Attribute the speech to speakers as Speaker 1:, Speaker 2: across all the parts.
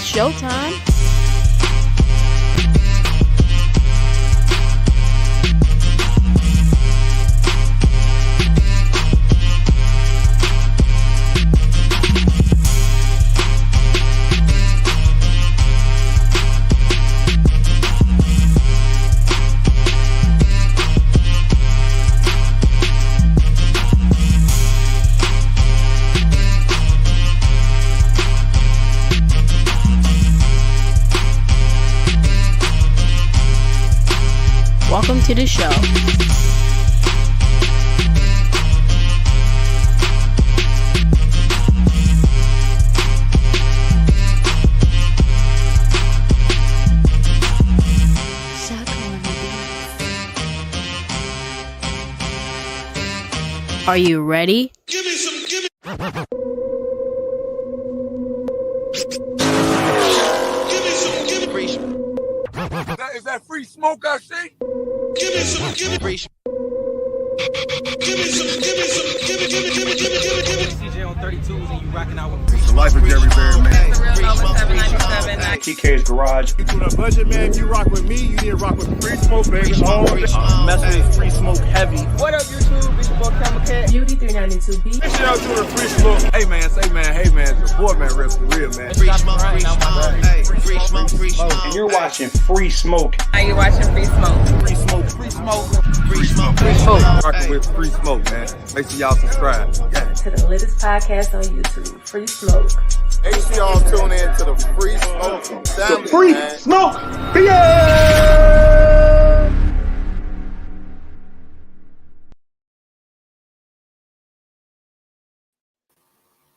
Speaker 1: showtime. Welcome to the show. Are you ready?
Speaker 2: Give me some, give me. Give me some, give me.
Speaker 3: Is that free smoke I see?
Speaker 2: Give me some, give me. Give me some, give me some, give me, give me, give me, give me, give me, give me.
Speaker 4: CJ on 32s and you rocking out with free
Speaker 3: The life of Jerry Bear, man.
Speaker 5: TK's garage.
Speaker 3: You put a budget, man. If you rock with me, you need to rock with free smoke, baby.
Speaker 5: Mess with free smoke heavy.
Speaker 4: What up, YouTube? It's your boy CashApp.
Speaker 6: Beauty 392B.
Speaker 3: This y'all doing a free smoke. Hey, man, say, man, hey, man, support, man, real for real, man.
Speaker 4: Free smoke, free smoke.
Speaker 5: Hey, free smoke, free smoke. And you're watching Free Smoke.
Speaker 6: Are you watching Free Smoke?
Speaker 5: Free Smoke, free smoke.
Speaker 3: Free smoke, free smoke. Rocking with free smoke, man. Make sure y'all subscribe. Yeah.
Speaker 6: To the latest podcast on YouTube, Free Smoke.
Speaker 3: Make sure y'all tune in to the free smoke.
Speaker 5: The Free Smoke.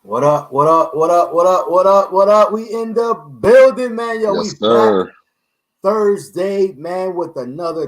Speaker 7: What up, what up, what up, what up, what up, what up? We in the building, man. Yo,
Speaker 8: Yes,
Speaker 7: we
Speaker 8: sir.
Speaker 7: back Thursday, man, with another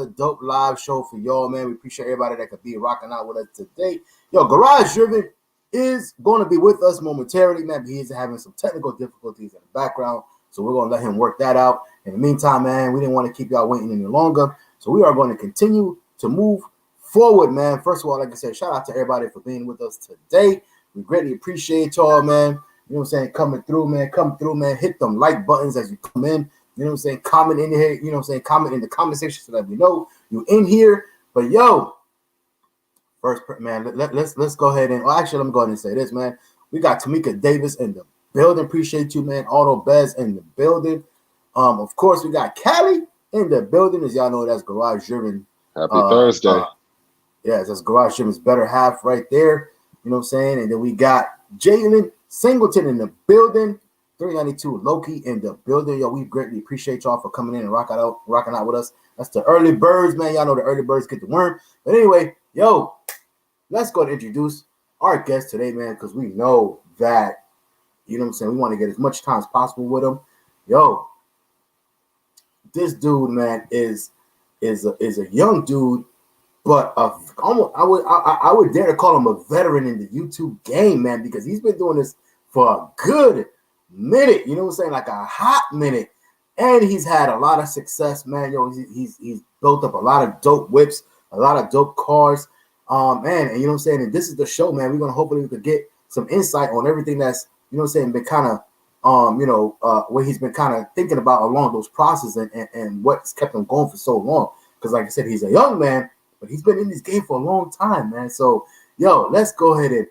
Speaker 7: dope live show for y'all, man. We appreciate everybody that could be rocking out with us today. Yo, Garage Driven is going to be with us momentarily, man, but he's having some technical difficulties in the background, so we're going to let him work that out. In the meantime, man, we didn't want to keep y'all waiting any longer, so we are going to continue to move forward, man. First of all, like I said, shout out to everybody for being with us today. We greatly appreciate y'all, man. You know what I'm saying? Coming through, man. Come through, man. Hit them like buttons as you come in. You know what I'm saying? Comment in here. You know what I'm saying? Comment in the comment section so that we know you in here. But yo, first, man, let's go ahead and actually let me go ahead and say this, man. We got Tamika Davis in the building. Appreciate you, man. Auto Bez in the building. Of course, we got Callie in the building. As y'all know, that's Garage Driven.
Speaker 8: Happy Thursday.
Speaker 7: Yes, that's Garage Driven's better half right there. You know what I'm saying? And then we got Jalen Singleton in the building. 392 Loki in the building. Yo, we greatly appreciate y'all for coming in and rocking out with us. That's the early birds, man. Y'all know the early birds get the worm. But anyway, yo, let's go and introduce our guest today, man, because we know that, you know what I'm saying, we want to get as much time as possible with him. Yo, this dude, man, is a young dude, but I would dare to call him a veteran in the YouTube game, man, because he's been doing this for a good minute, you know what I'm saying, like a hot minute, and he's had a lot of success, man. Yo, he's built up a lot of dope whips, a lot of dope cars, man, and you know what I'm saying, and this is the show, man. We're gonna hopefully we could get some insight on everything that's, you know what I'm saying, been kind of what he's been kind of thinking about along those processes and what's kept him going for so long, because like I said, he's a young man, but he's been in this game for a long time, man. So yo, let's go ahead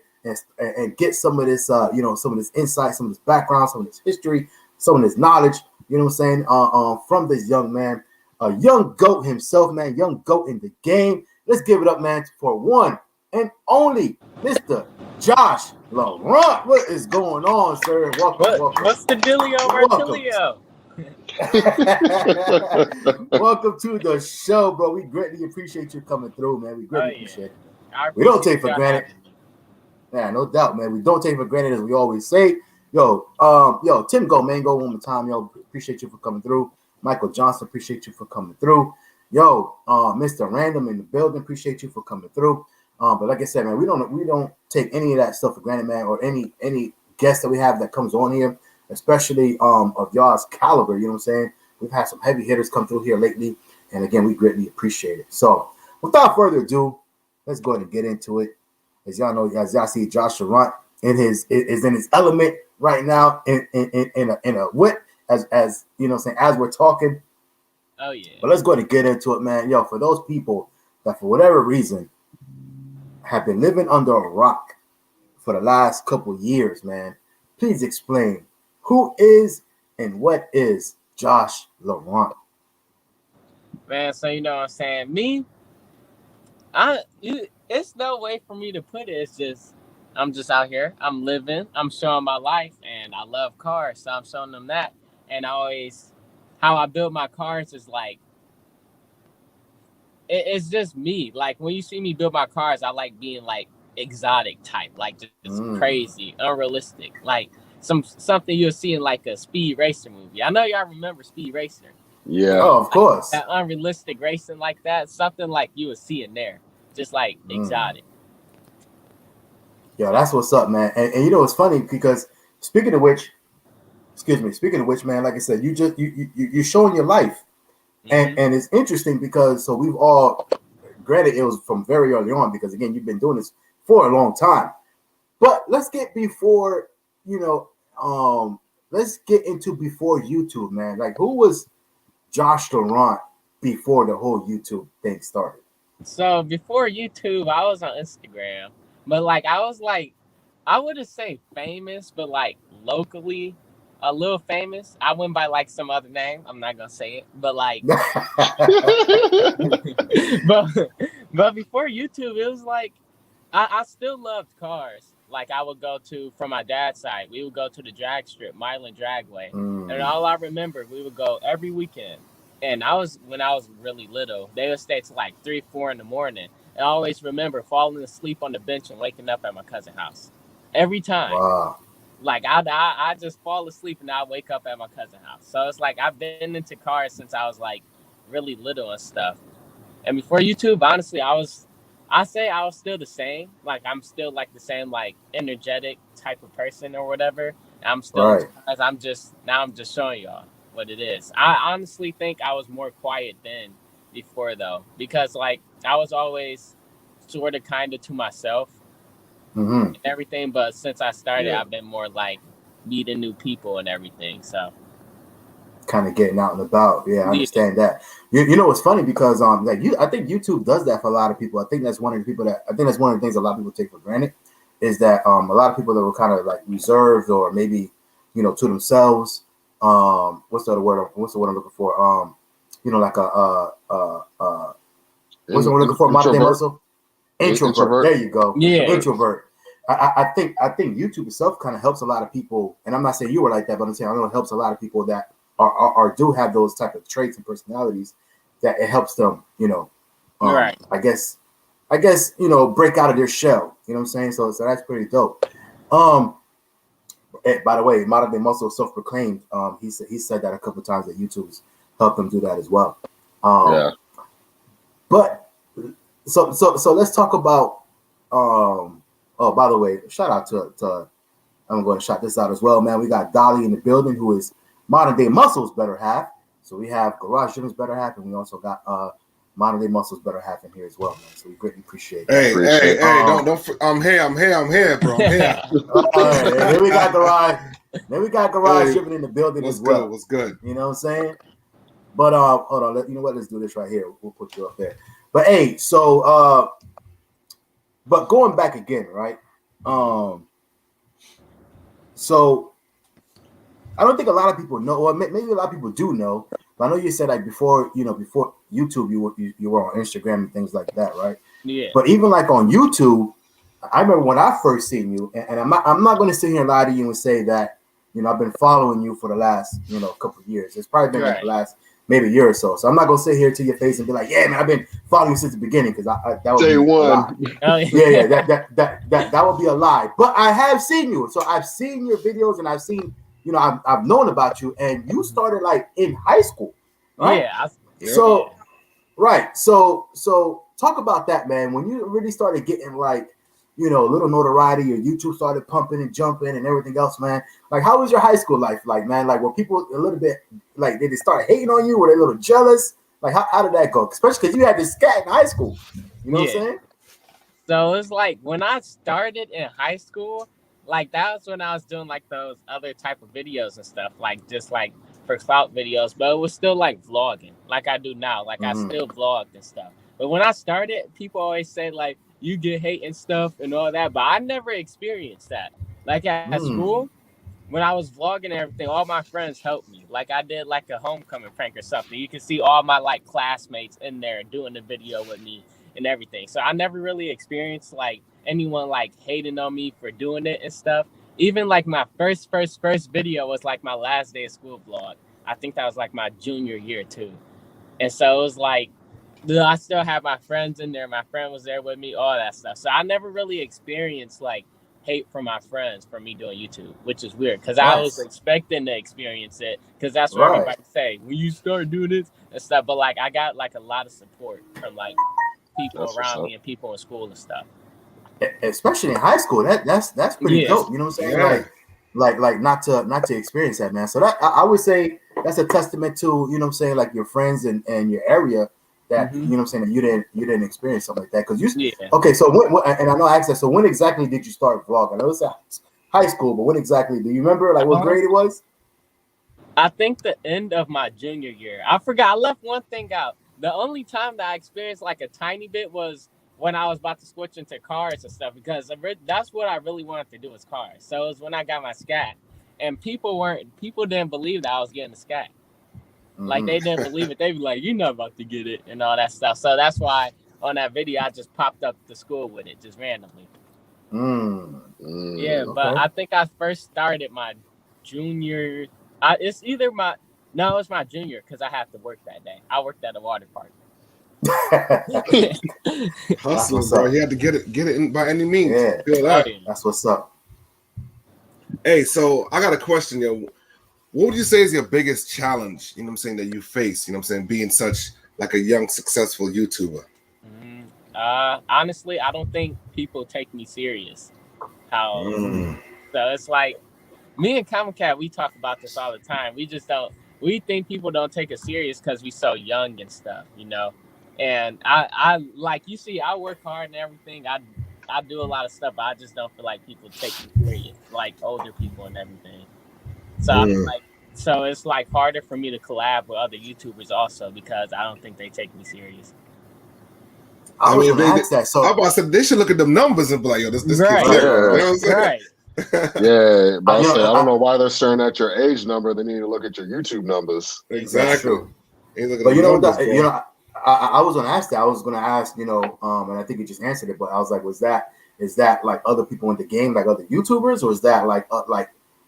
Speaker 7: and get some of this, some of this insight, some of this background, some of this history, some of this knowledge, you know what I'm saying, from this young man, a young GOAT himself, man, young GOAT in the game. Let's give it up, man, for one and only Mr. Josh LAURENT. What is going on, sir? Welcome.
Speaker 4: What's the dealio, Martilio?
Speaker 7: Welcome to the show, bro. We greatly appreciate you coming through, man. We greatly appreciate it. We don't take for granted. Yeah, no doubt, man. We don't take for granted, as we always say. Yo, Tim Go Mango, one more time. Yo, appreciate you for coming through. Michael Johnson, appreciate you for coming through. Yo, Mr. Random in the building, appreciate you for coming through. But like I said, man, we don't take any of that stuff for granted, man, or any guest that we have that comes on here, especially of y'all's caliber. You know what I'm saying? We've had some heavy hitters come through here lately, and again, we greatly appreciate it. So, without further ado, let's go ahead and get into it. As y'all know, as y'all see, Josh LAURENT is in his element right now in a whip as you know what I'm saying, as we're talking.
Speaker 4: Oh yeah.
Speaker 7: But let's go ahead and get into it, man. Yo, for those people that for whatever reason have been living under a rock for the last couple years, man, please explain who is and what is Josh LAURENT.
Speaker 4: Man, so you know what I'm saying? It's no way for me to put it. It's just I'm just out here. I'm living. I'm showing my life, and I love cars, so I'm showing them that. And how I build my cars is like it's just me. Like when you see me build my cars, I like being like exotic type, like just crazy, unrealistic, like something you'll see in like a Speed Racer movie. I know y'all remember Speed Racer.
Speaker 8: Yeah.
Speaker 7: Oh, of course.
Speaker 4: That unrealistic racing like that, something like you would see in there, just like exotic.
Speaker 7: Yeah, that's what's up, man. And you know it's funny because speaking of which, man, like I said, you're showing your life, and it's interesting because so we've all, granted, it was from very early on because again you've been doing this for a long time, but let's get let's get into before YouTube, man. Like who was Josh LAURENT before the whole YouTube thing started?
Speaker 4: So before YouTube, I was on Instagram, but like I was like, I wouldn't say famous, but like locally a little famous. I went by like some other name. I'm not gonna say it, but like, but before YouTube, it was like I still loved cars. Like I would go to, from my dad's side, we would go to the drag strip, Milan Dragway, and all I remember, we would go every weekend. And when I was really little, they would stay till like 3, 4 in the morning. And I always remember falling asleep on the bench and waking up at my cousin's house every time.
Speaker 7: Wow.
Speaker 4: Like I just fall asleep and I wake up at my cousin's house. So it's like I've been into cars since I was like really little and stuff. And before YouTube, honestly, I was still the same. Like I'm still like the same like energetic type of person or whatever. I'm still I'm just showing y'all what it is. I honestly think I was more quiet then before though, because like I was always sort of kind of to myself and everything, but since I started, I've been more like meeting new people and everything. So
Speaker 7: kind of getting out and about. Yeah, I understand that. You know, it's funny because I think YouTube does that for a lot of people. I think that's one of the things a lot of people take for granted is that a lot of people that were kind of like reserved or maybe, you know, to themselves. What's the other word? What's the word I'm looking for? You know, like what's the word I'm looking for? Modern day muscle. Introvert. There you go.
Speaker 4: Yeah.
Speaker 7: Introvert. I think YouTube itself kind of helps a lot of people, and I'm not saying you were like that, but I'm saying I know it helps a lot of people that are do have those type of traits and personalities that it helps them, you know,
Speaker 4: right.
Speaker 7: I guess, you know, break out of their shell. You know what I'm saying? So that's pretty dope. By the way, Modern Day Muscle self-proclaimed. He said that a couple of times that YouTube's helped him do that as well. But so let's talk about. Oh, by the way, shout out to I'm going to shout this out as well, man. We got Dolly in the building, who is Modern Day Muscle's better half. So we have Garage Jim's better half, and we also got Modern Day Muscle's better half in here as well, man. So we greatly appreciate that.
Speaker 8: Hey,
Speaker 9: Don't. I'm here, bro. I'm here.
Speaker 7: Then we got Garage Jim in the building as well.
Speaker 9: What's good?
Speaker 7: You know what I'm saying? But hold on. You know what? Let's do this right here. We'll put you up there. But hey, so but going back again, right? So I don't think a lot of people know, or maybe a lot of people do know. But I know you said like before YouTube, you were on Instagram and things like that, right?
Speaker 4: Yeah.
Speaker 7: But even like on YouTube, I remember when I first seen you, and I'm not going to sit here and lie to you and say that, you know, I've been following you for the last, you know, couple of years. It's probably been like the last maybe a year or so. So I'm not going to sit here to your face and be like, yeah, man, I've been following you since the beginning, because that would
Speaker 8: Day
Speaker 7: be
Speaker 8: one.
Speaker 7: a lie.
Speaker 4: Oh,
Speaker 7: Yeah, that would be a lie. But I have seen you, so I've seen your videos, and I've seen, you know, I've known about you, and you started like in high school, right?
Speaker 4: Yeah.
Speaker 7: So talk about that, man. When you really started getting like, you know, a little notoriety, your YouTube started pumping and jumping and everything else, man. Like, how was your high school life like, man? Like, were people a little bit like, did they start hating on you? Were they a little jealous? Like, how did that go? Especially because you had this scat in high school. You know what I'm saying?
Speaker 4: So it's like when I started in high school, like that was when I was doing like those other type of videos and stuff, like just like for clout videos, but it was still like vlogging, like I do now. Like I still vlogged and stuff. But when I started, people always say like you get hate and stuff and all that, but I never experienced that. Like at school, when I was vlogging and everything, all my friends helped me. Like I did like a homecoming prank or something. You can see all my like classmates in there doing the video with me and everything. So I never really experienced like anyone like hating on me for doing it and stuff. Even like my first video was like my last day of school vlog. I think that was like my junior year too. And so it was like, I still have my friends in there. My friend was there with me, all that stuff. So I never really experienced like hate from my friends for me doing YouTube, which is weird because I was expecting to experience it because that's what everybody say when you start doing this and stuff. But like I got like a lot of support from like people around me and people in school and stuff.
Speaker 7: Especially in high school, that's pretty dope. You know what I'm saying?
Speaker 9: Yeah.
Speaker 7: Like not to experience that, man. So that I would say that's a testament to, you know what I'm saying, like your friends and your area that you know what I'm saying, that you didn't experience something like that. Because okay, so when, and I know I asked that, so when exactly did you start vlogging? I know it's high school, but when exactly do you remember, like what grade it was?
Speaker 4: I think the end of my junior year. I forgot, I left one thing out. The only time that I experienced like a tiny bit was when I was about to switch into cars and stuff, because that's what I really wanted to do, was cars. So it was when I got my scat, and people didn't believe that I was getting the scat. Like they didn't believe it. They'd be like, "You're not about to get it," and all that stuff. So that's why on that video I just popped up to school with it just randomly. Yeah, but I think I first started my junior. It's my junior because I had to work that day. I worked at a water park.
Speaker 9: Hustle, bro. He had to get it in by any means.
Speaker 7: Yeah,
Speaker 9: feel that.
Speaker 7: That's what's up.
Speaker 9: Hey, so I got a question, yo. What would you say is your biggest challenge, you know what I'm saying, that you face, you know what I'm saying, being such like a young, successful YouTuber?
Speaker 4: Honestly, I don't think people take me serious. So it's like, me and FaTKaT, we talk about this all the time. We think people don't take us serious because we so young and stuff, you know? And I like, you see, I work hard and everything. I do a lot of stuff, but I just don't feel like people take me serious, like older people and everything. So I'm like, so it's like harder for me to collab with other YouTubers also because I don't think they take me serious.
Speaker 9: I mean, I'm about to say they should look at them numbers and be like, yo, this kid's there. You know what I'm saying?
Speaker 4: Right.
Speaker 8: Yeah, but I don't know why they're staring at your age number. They need to look at your YouTube numbers.
Speaker 9: Exactly.
Speaker 7: But you know, I was gonna ask that. I was gonna ask, you know, and I think you just answered it. But I was like, is that like other people in the game, like other YouTubers, or is that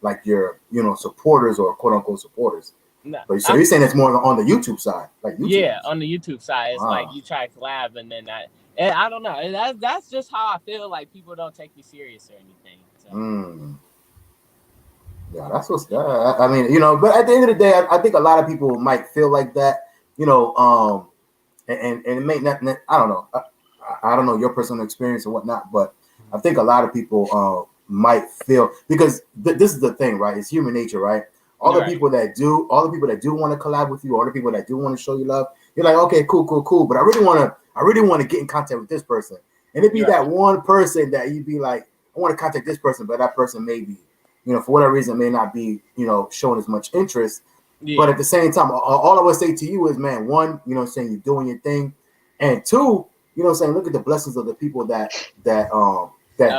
Speaker 7: like your, you know, supporters or quote unquote supporters? No, so you're saying it's more on the YouTube side, like YouTube.
Speaker 4: Yeah, on the YouTube side, it's like you try to collab, and then I don't know. That's just how I feel. Like people don't take me serious or anything. So.
Speaker 7: Yeah, that's what's. I mean, you know, but at the end of the day, I think a lot of people might feel like that, you know, and it may not. I don't know. I don't know your personal experience or whatnot, but I think a lot of people might feel, because this is the thing, right? It's human nature, right? All the people that do want to collab with you, all the people that do want to show you love, you're like, okay, cool. But I really want to get in contact with this person, and it'd be that one person that you'd be like, I want to contact this person, but that person may be, you know, for whatever reason, may not be, you know, showing as much interest. Yeah. But at the same time, all I would say to you is, man, one, you know what I'm saying, you're doing your thing. And two, you know what I'm saying, look at the blessings of the people that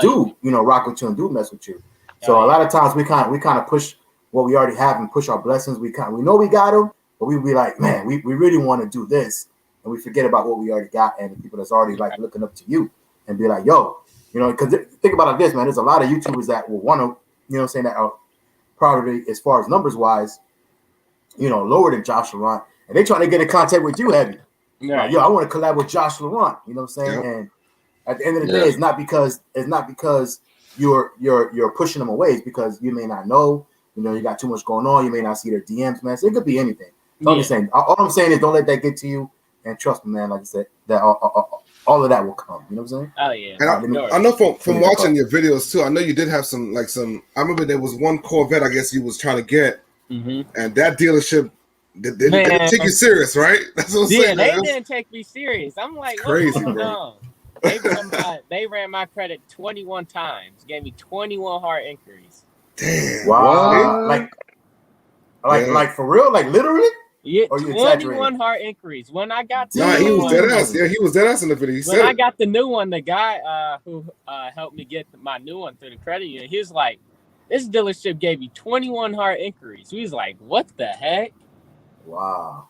Speaker 7: do, you know, rock with you and do mess with you. So a lot of times we kind of push what we already have and push our blessings. We know we got them, but we be like, man, we really want to do this. And we forget about what we already got and the people that's already like looking up to you and be like, yo, you know, because think about it this, man, there's a lot of YouTubers that will want to, you know what I'm saying, that are probably, as far as numbers wise, you know, lower than Josh Laurent, and they trying to get in contact with you heavy. Yeah. Like, yo, I want to collab with Josh Laurent, you know what I'm saying? Yeah. And at the end of the day, it's not because you're pushing them away. It's because you may not know, you know, you got too much going on. You may not see their DMs, man. So it could be anything. So I'm just saying, all I'm saying is don't let that get to you, and trust me, man. Like I said, that all of that will come. You know what I'm saying?
Speaker 4: Oh yeah.
Speaker 9: And I know from watching your videos too. I know you did have some. I remember there was one Corvette, I guess you was trying to get, and that dealership they didn't take you serious, right? That's what I'm saying.
Speaker 4: They didn't take me serious. I'm like,
Speaker 9: crazy,
Speaker 4: what's going
Speaker 9: bro.
Speaker 4: on? They ran my credit 21 times, gave me 21 hard inquiries.
Speaker 9: Damn.
Speaker 7: Wow.
Speaker 8: What?
Speaker 7: Like for real? Like literally?
Speaker 4: Yeah,
Speaker 7: Or you
Speaker 4: 21
Speaker 7: exaggerating?
Speaker 4: hard inquiries. When I got the
Speaker 9: Nah, he
Speaker 4: new
Speaker 9: was
Speaker 4: one,
Speaker 9: dead ass. Yeah, he was dead ass in the video. He
Speaker 4: when
Speaker 9: said
Speaker 4: I
Speaker 9: it.
Speaker 4: got the new one, the guy who helped me get my new one through the credit union, he was like, "This dealership gave you 21 hard inquiries." We was like, "What the heck?"
Speaker 7: Wow.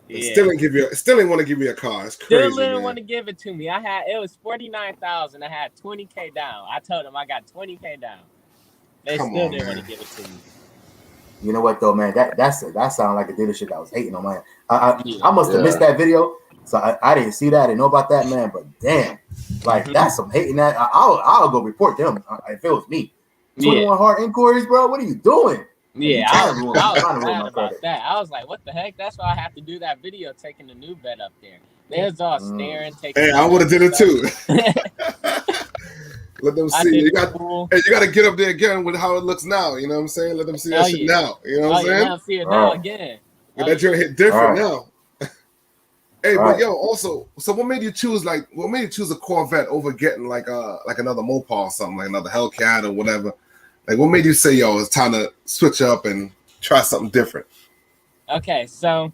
Speaker 9: And still didn't want to give you a car. It's crazy.
Speaker 4: Still didn't
Speaker 9: man.
Speaker 4: want to give it to me. It was 49,000. I had 20K down. I told them I got 20K down. They
Speaker 9: Come
Speaker 4: still
Speaker 9: on,
Speaker 4: didn't
Speaker 9: man.
Speaker 4: want to give it to me.
Speaker 7: You know what though, man? That sounded like a dealership that was hating on, man. I
Speaker 4: Yeah.
Speaker 7: must have missed that video, so I didn't see that. I didn't know about that, man. But damn, like that's some hating. That I'll go report them if it was me. 21 hard inquiries, bro. What are you doing?
Speaker 4: Yeah,
Speaker 7: I
Speaker 4: I was mad about that. I was like, "What the heck?" That's why I have to do that video taking the new bed up there. They was all staring, taking.
Speaker 9: Hey, I would have did it too. Let them see. You got to get up there again with how it looks now. You know what I'm saying? Let them see that shit now. You know what I'm saying?
Speaker 4: Now see it now again.
Speaker 9: Get that joint hit different now. Hey, but yo, also, so what made you choose a Corvette over getting like another Mopar or something, like another Hellcat or whatever? Like, what made you say, yo, it's time to switch up and try something different?
Speaker 4: Okay, so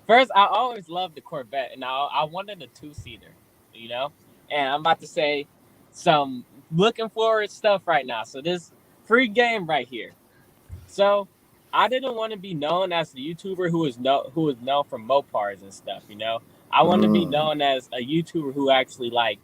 Speaker 4: first, I always loved the Corvette, and I wanted a two-seater, you know? And I'm about to say some looking forward stuff right now. So this free game right here. So I didn't want to be known as the YouTuber who is known for Mopars and stuff, you know? I want to be known as a YouTuber who actually, like,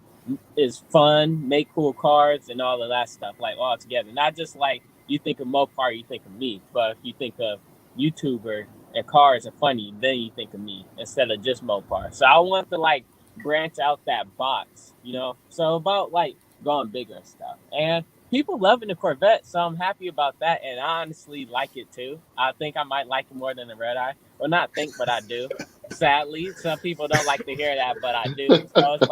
Speaker 4: is fun, make cool cars, and all of that stuff, like, all together. Not just like you think of Mopar, you think of me, but if you think of YouTuber and cars and funny, then you think of me instead of just Mopar. So I want to like branch out that box, you know. So about like going bigger and stuff. And people loving the Corvette, so I'm happy about that. And I honestly like it too. I think I might like it more than the Red Eye. Well, not think, but I do. Sadly, some people don't like to hear that, but I do. So it's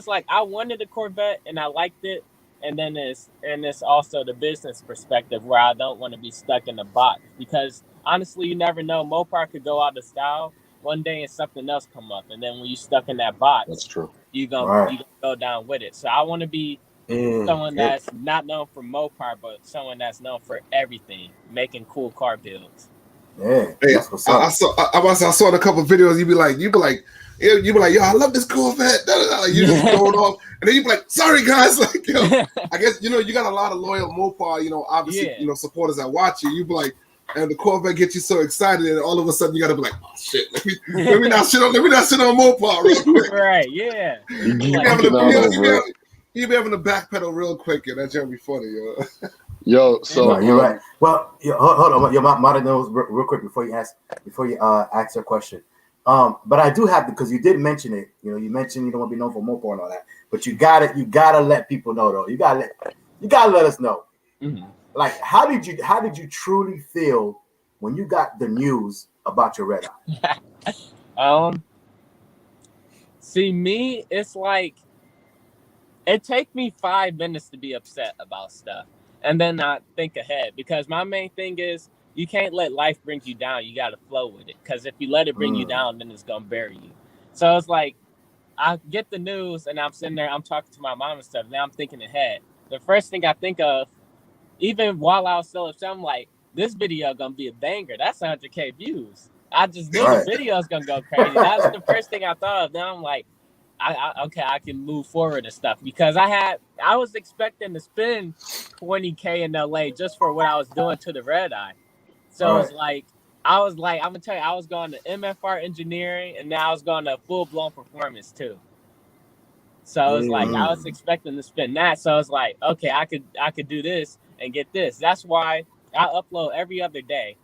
Speaker 4: like I wanted a Corvette and I liked it, and then it's also the business perspective where I don't want to be stuck in the box, because honestly, you never know. Mopar could go out of style one day and something else come up, and then when you're stuck in that box,
Speaker 8: That's true.
Speaker 4: you gonna go down with it. So I want to be someone that's not known for Mopar, but someone that's known for everything, making cool car builds.
Speaker 7: Yeah,
Speaker 9: hey,
Speaker 7: that's what's up.
Speaker 9: I saw in a couple of videos. You be like, yo, I love this Corvette. Like, you just going off, and then you be like, sorry guys, like, yo, I guess you got a lot of loyal Mopar, obviously, supporters that watch you. You be like, and the Corvette gets you so excited, and all of a sudden you gotta be like, oh shit, let me not shit on Mopar real quick.
Speaker 4: Right? Yeah.
Speaker 9: You be having to backpedal real quick, and that's gonna be funny, yo.
Speaker 8: Yo, so
Speaker 7: no, you're right. Well, hold on. Your mother knows real quick before you ask her question. But I do have to, because you did mention it. You mentioned you don't want to be known for Mopar and all that. But you gotta let people know though. You gotta let us know.
Speaker 4: Mm-hmm.
Speaker 7: Like, how did you truly feel when you got the news about your Red Eye?
Speaker 4: See, me, it's like it takes me 5 minutes to be upset about stuff, and then I think ahead, because my main thing is you can't let life bring you down. You got to flow with it, because if you let it bring you down, then it's gonna bury you. So it's like I get the news and I'm sitting there, I'm talking to my mom and stuff. Now I'm thinking ahead. The first thing I think of, even while I was still upset, I'm like, this video gonna be a banger. That's 100K views. I just knew the video's gonna go crazy. That's the first thing I thought of. Now I'm like, I can move forward and stuff, because I was expecting to spend 20K in LA just for what I was doing to the Red Eye. So it's like I'm gonna tell you, I was going to MFR engineering, and now I was going to full blown performance too. So it's like I was expecting to spend that. So it's like, okay, I could do this and get this. That's why I upload every other day.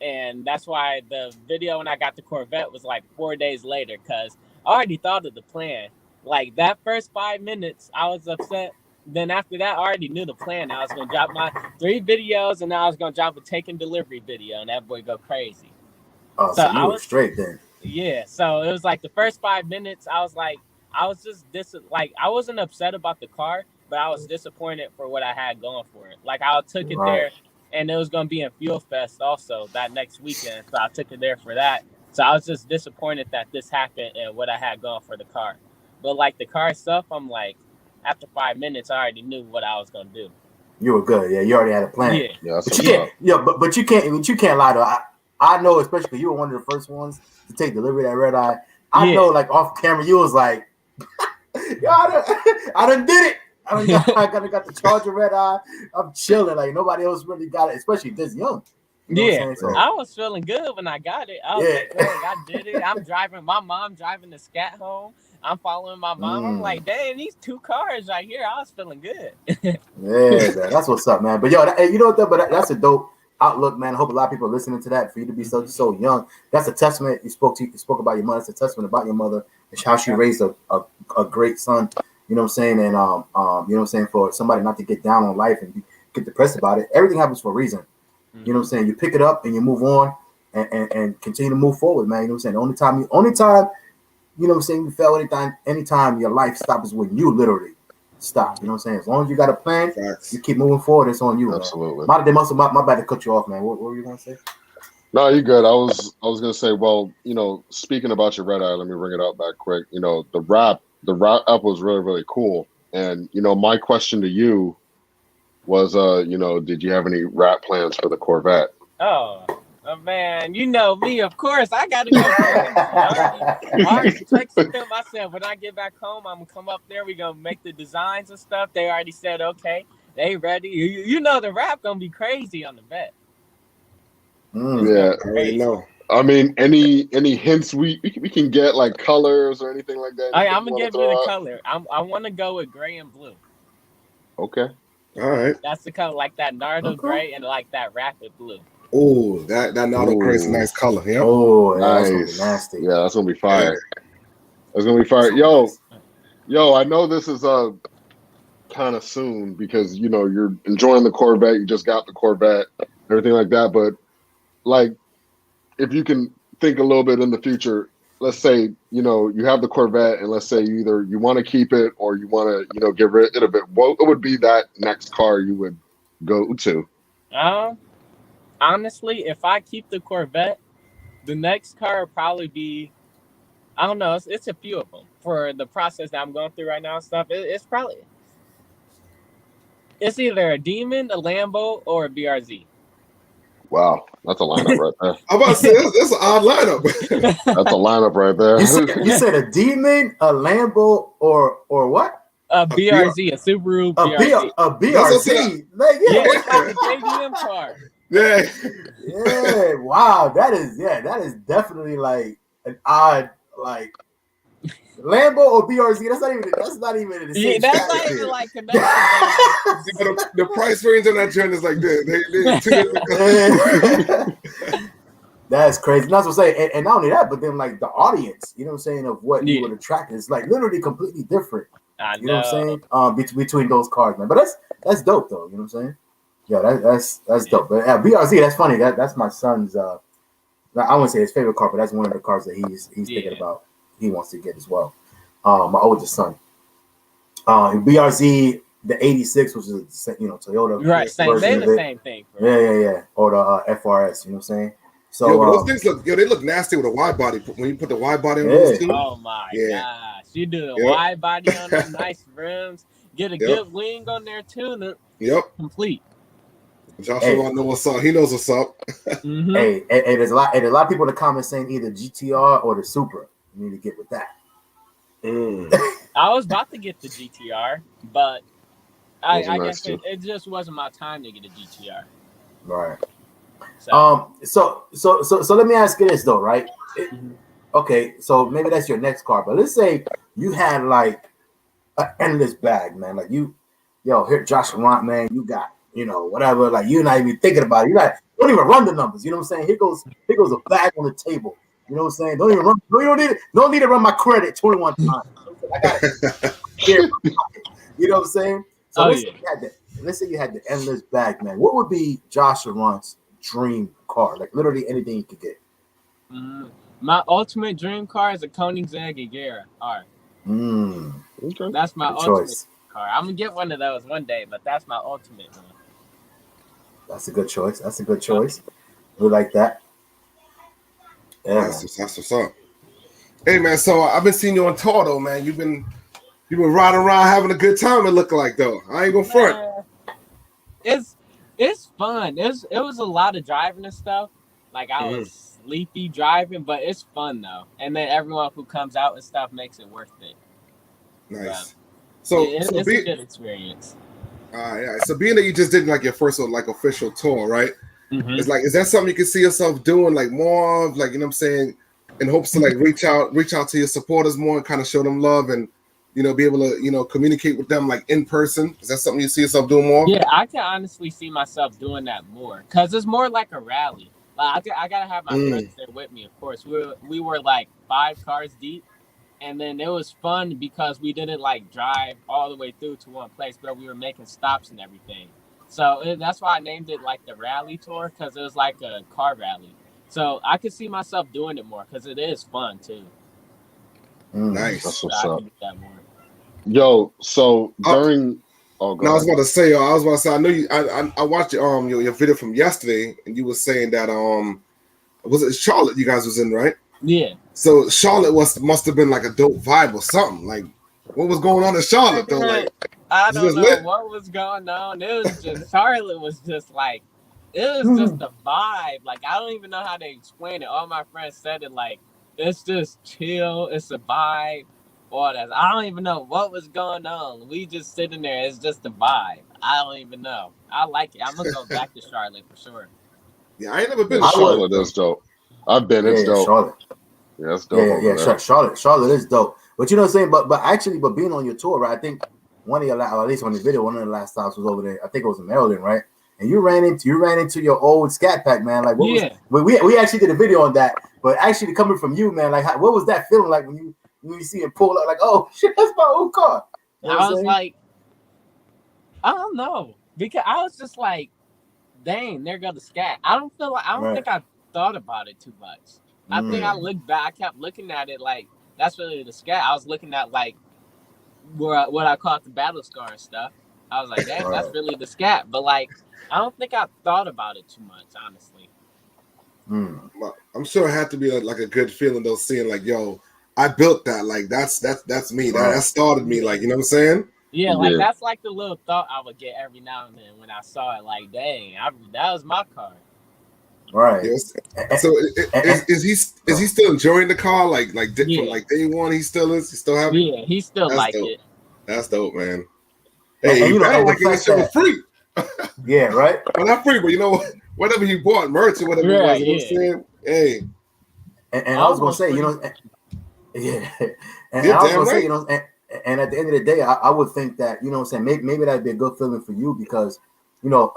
Speaker 4: And that's why the video when I got the Corvette was like 4 days later, because I already thought of the plan. Like that first 5 minutes, I was upset. Then after that, I already knew the plan. I was going to drop my 3 videos, and I was going to drop a take and delivery video, and that boy go crazy.
Speaker 7: Oh, so you were straight then.
Speaker 4: Yeah, so it was like the first 5 minutes, I was like, I was just I wasn't upset about the car, but I was disappointed for what I had going for it. Like I took it there, and it was going to be in Fuel Fest also that next weekend, so I took it there for that. So I was just disappointed that this happened and what I had going for the car. But like the car itself, I'm like, after 5 minutes, I already knew what I was gonna do.
Speaker 7: You were good. Yeah, you already had a plan.
Speaker 4: Yeah.
Speaker 8: Yeah, that's
Speaker 7: But
Speaker 8: what's
Speaker 7: you
Speaker 8: up.
Speaker 7: can't. Yeah, but you can't lie though. I know, especially because you were one of the first ones to take delivery of that red eye. I
Speaker 4: Yeah.
Speaker 7: know, like off camera, you was like, "Yo, I done did it. I got the Charger red eye. I'm chilling. Like nobody else really got it, especially this young." You know what I'm saying? So,
Speaker 4: I was feeling good when I got it. I was like, dang, I did it. I'm driving. My mom driving the scat home. I'm following my mom. I'm like, dang, these 2 cars right here. I was feeling good.
Speaker 7: yeah, man, that's what's up, man. But yo, you know what? Though, but that's a dope outlook, man. I hope a lot of people are listening to that. For you to be so young, that's a testament. You spoke about your mother. It's a testament about your mother and how she raised a great son. You know what I'm saying? And you know what I'm saying, for somebody not to get down on life and get depressed about it. Everything happens for a reason. You know what I'm saying? You pick it up and you move on and continue to move forward, man. You know what I'm saying? The only time, you know what I'm saying, you fail anytime your life stops is when you literally stop. You know what I'm saying? As long as you got a plan, you keep moving forward, it's on you.
Speaker 8: Absolutely.
Speaker 7: Man. My bad to cut you off, man. What were you gonna say?
Speaker 8: No, you're good. I was gonna say, well, you know, speaking about your red eye, let me bring it up back quick. You know, the wrap up was really, really cool. And you know, my question to you was, you know, did you have any wrap plans for the Corvette?
Speaker 4: Oh man, you know me, of course. I gotta go crazy. I already texted them. I said, when I get back home, I'm gonna come up there. We're gonna make the designs and stuff. They already said, okay, they ready. You know the wrap gonna be crazy on the vet.
Speaker 8: Yeah,
Speaker 9: I already know.
Speaker 8: I mean, any hints we can get, like colors or anything like that?
Speaker 4: I'm gonna give you the color. I want to go with gray and blue.
Speaker 8: Okay.
Speaker 9: All right.
Speaker 4: That's the color, like that Nardo gray and like that Rapid blue.
Speaker 9: Oh, that Nardo gray is a nice color. Yeah.
Speaker 7: Oh,
Speaker 8: nice.
Speaker 7: That's gonna be nasty.
Speaker 8: Yeah, that's gonna be fire. That's gonna be fire. Yo, I know this is kind of soon because you know you're enjoying the Corvette. You just got the Corvette, everything like that. But like, if you can think a little bit in the future, let's say, you know, you have the Corvette and let's say either you want to keep it or you want to, you know, get rid of it. What would be that next car you would go to?
Speaker 4: Honestly, if I keep the Corvette, the next car would probably be, I don't know, it's a few of them for the process that I'm going through right now and stuff. It's either a Demon, a Lambo, or a BRZ.
Speaker 8: Wow, that's a lineup right there.
Speaker 9: I'm about to say that's an odd lineup.
Speaker 8: That's a lineup right there.
Speaker 7: You said a Demon, a Lambo, or what?
Speaker 4: A BRZ, a Subaru BRZ.
Speaker 7: A BRZ. Like,
Speaker 4: yeah, it's like a JDM car.
Speaker 9: Yeah.
Speaker 7: Yeah. Wow. That is definitely like an odd, like Lambo or BRZ. That's not even the same.
Speaker 4: That's not even like connected.
Speaker 9: The price range on that joint is like this. They two different.
Speaker 7: That's crazy. That's what I'm saying. And not only that, but then like the audience, you know what I'm saying, of what you would attract is like literally completely different. You know what I'm saying? Between those cars, man. But that's dope though. You know what I'm saying? Yeah, that's dope. But BRZ, that's funny. That's my son's. I wouldn't say his favorite car, but that's one of the cars that he's thinking about. He wants to get as well. My oldest son. BRZ, the 86, which is Toyota.
Speaker 4: Right, they're the same thing.
Speaker 7: Yeah. Or the FRS. You know what I'm saying? So
Speaker 9: those things look nasty with a wide body. When you put the wide body on those two.
Speaker 4: Oh my gosh. You do the wide body on them, nice rims, get a good wing on there too. Complete.
Speaker 9: Joshua knows what's up. He knows what's up.
Speaker 7: Hey, there's a lot of people in the comments saying either GTR or the Supra. You need to get with that.
Speaker 4: I was about to get the GTR, but I guess it just wasn't my time to get a GTR.
Speaker 7: Right. So let me ask you this though, right? Okay, so maybe that's your next car, but let's say you had like an endless bag, man. Like here, Josh LAURENT, man, you got, whatever. Like you're not even thinking about it. Don't even run the numbers. You know what I'm saying? Here goes a bag on the table. You know what I'm saying? Don't even run. Don't need to run my credit 21 times. I got it. You know what I'm saying? So let's say you had the endless bag, man. What would be Josh LAURENT's dream car? Like literally anything you could get.
Speaker 4: My ultimate dream car is a Koenigsegg Agera R.
Speaker 7: Okay.
Speaker 4: That's my ultimate car. I'm gonna get one of those one day, but that's my ultimate one.
Speaker 7: That's a good choice. We like that. Yeah,
Speaker 9: that's what's up. Hey man, so I've been seeing you on tour though, man. You've been riding around having a good time. It look like though. I ain't gonna front.
Speaker 4: It's fun. It was a lot of driving and stuff. Like I was sleepy driving, but it's fun though. And then everyone who comes out and stuff makes it worth it.
Speaker 9: Nice.
Speaker 4: It's a good experience.
Speaker 9: Yeah. So being that you just did like your first like official tour, right? It's like, is that something you can see yourself doing like more of, like, you know what I'm saying, in hopes to like reach out to your supporters more and kind of show them love and, you know, be able to, you know, communicate with them like in person? Is that something you see yourself doing more?
Speaker 4: Yeah, I can honestly see myself doing that more because it's more like a rally. Like I gotta have my friends there with me, of course. We were like 5 cars deep, and then it was fun because we didn't like drive all the way through to one place, but we were making stops and everything. So that's why I named it like the rally tour, because it was like a car rally. So I could see myself doing it more because it is fun too.
Speaker 9: Nice.
Speaker 8: That's
Speaker 4: So
Speaker 8: what's
Speaker 4: I
Speaker 8: up.
Speaker 4: can do that more.
Speaker 8: Yo, so during
Speaker 9: I was about to say, I know you. I watched your video from yesterday, and you were saying that was it Charlotte you guys was in, right?
Speaker 4: Yeah.
Speaker 9: So Charlotte must have been like a dope vibe or something. Like, what was going on in Charlotte though? Like,
Speaker 4: I don't know what was going on. It was just Charlotte was just like, it was just a vibe. Like I don't even know how to explain it. All my friends said it like, it's just chill. It's a vibe. All that. I don't even know what was going on. We just sitting there. It's just a vibe. I don't even know. I like it. I'm gonna go back to Charlotte for sure.
Speaker 9: Yeah, I ain't never been
Speaker 8: to
Speaker 9: to
Speaker 8: Charlotte. That's dope. I've been. It's dope.
Speaker 7: Charlotte.
Speaker 8: Yeah, it's dope.
Speaker 7: Charlotte is dope. But you know what I'm saying? But being on your tour, right? I think one of your at least on the video, one of the last stops was over there. I think it was in Maryland, right? And you ran into your old Scat Pack, man. Like, what was we actually did a video on that, but actually coming from you, man, like what was that feeling like when you see it pull up, like, oh shit, that's my old car? You know
Speaker 4: I was like, I don't know, because I was just like, dang, there go the Scat. I don't think I thought about it too much. I think I looked back. I kept looking at it like that's really the Scat. I was looking at like what I call it the battle scar and stuff. I was like, dang, that's really the Scat. But like, I don't think I thought about it too much, honestly.
Speaker 9: I'm sure it had to be like a good feeling though, seeing like, yo, I built that. Like that's me. That started me. Like, you know what I'm saying?
Speaker 4: Yeah, like that's like the little thought I would get every now and then when I saw it. Like, dang, that was my car.
Speaker 7: Right.
Speaker 9: Yes. So is he still enjoying the car? Like from like day one, he still is. He still having.
Speaker 4: Yeah, he still like
Speaker 9: dope.
Speaker 4: it.
Speaker 9: That's dope, man. Hey,
Speaker 7: you know,
Speaker 9: like that shit was free.
Speaker 7: Yeah, right.
Speaker 9: Well, not free, but you know what? Whatever he bought, merch or whatever it was. You know what I'm saying? Hey.
Speaker 7: And I was gonna say, you know, and I was gonna say, you know, and at the end of the day, I would think that, you know what I'm saying, maybe that'd be a good feeling for you because, you know,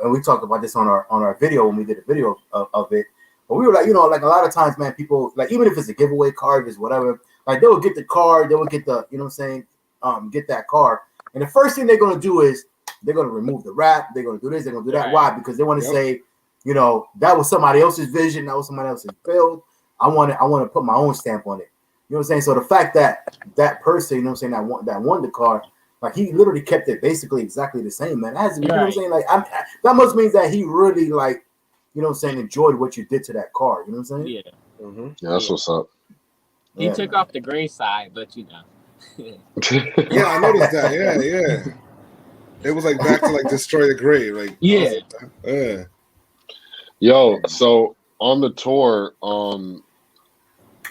Speaker 7: and we talked about this on our video when we did a video of it. But we were like, you know, like a lot of times, man, people, like, even if it's a giveaway card, if it's whatever, like they will get the card, they will get the, you know what I'm saying, get that card. And the first thing they're going to do is they're going to remove the wrap. They're going to do this. They're going to do that.
Speaker 4: Right.
Speaker 7: Why? Because they want to say, you know, that was somebody else's vision. That was somebody else's build. I want to put my own stamp on it. You know what I'm saying? So the fact that that person, you know what I'm saying, that won the card, like he literally kept it basically exactly the same, man. You know what I'm saying? Like that must mean that he really, like, you know what I'm saying, enjoyed what you did to that car. You know what I'm saying?
Speaker 4: Yeah.
Speaker 8: Mm-hmm. Yeah, that's what's up.
Speaker 4: He took off the green side, but you know.
Speaker 9: Yeah, I noticed that. Yeah. It was like back to like destroy the gray. Like yeah.
Speaker 8: Yo, so on the tour,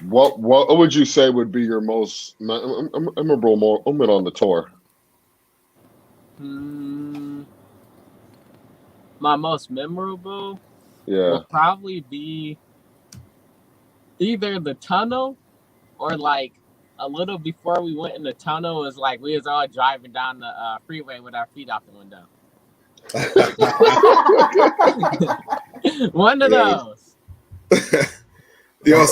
Speaker 8: what would you say would be your most memorable moment on the tour?
Speaker 4: My most memorable,
Speaker 8: will
Speaker 4: probably be either the tunnel or like a little before we went in the tunnel. Was like we was all driving down the freeway with our feet out the window. One of those.
Speaker 9: Yo,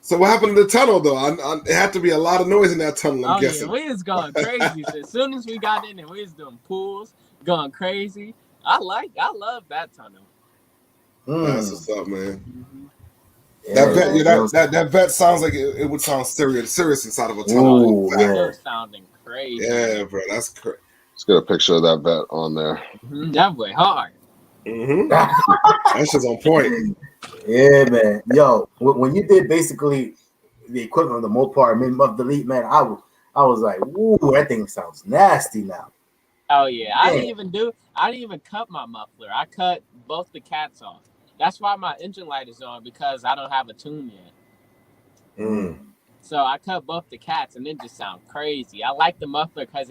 Speaker 9: so what happened in the tunnel though? It had to be a lot of noise in that tunnel. I'm guessing.
Speaker 4: Yeah, we was going crazy. As soon as we got in there, we was doing pools, going crazy. I love that tunnel.
Speaker 9: That's what's up, man.
Speaker 4: Mm-hmm.
Speaker 9: That vet sounds like it would sound serious inside of a tunnel.
Speaker 4: Still sounding crazy.
Speaker 9: Yeah, bro, that's crazy.
Speaker 8: Let's get a picture of that vet on there.
Speaker 4: Mm-hmm. That way hard.
Speaker 9: Mm-hmm. That shit's on point.
Speaker 7: Yeah, man. Yo, when you did basically the equivalent of the Mopar mid muff delete, man, I was like, ooh, that thing sounds nasty now.
Speaker 4: Oh yeah, I
Speaker 7: Man.
Speaker 4: didn't even cut my muffler. I cut both the cats off. That's why my engine light is on, because I don't have a tune yet.
Speaker 9: Mm.
Speaker 4: So I cut both the cats, and it just sounds crazy. I like the muffler because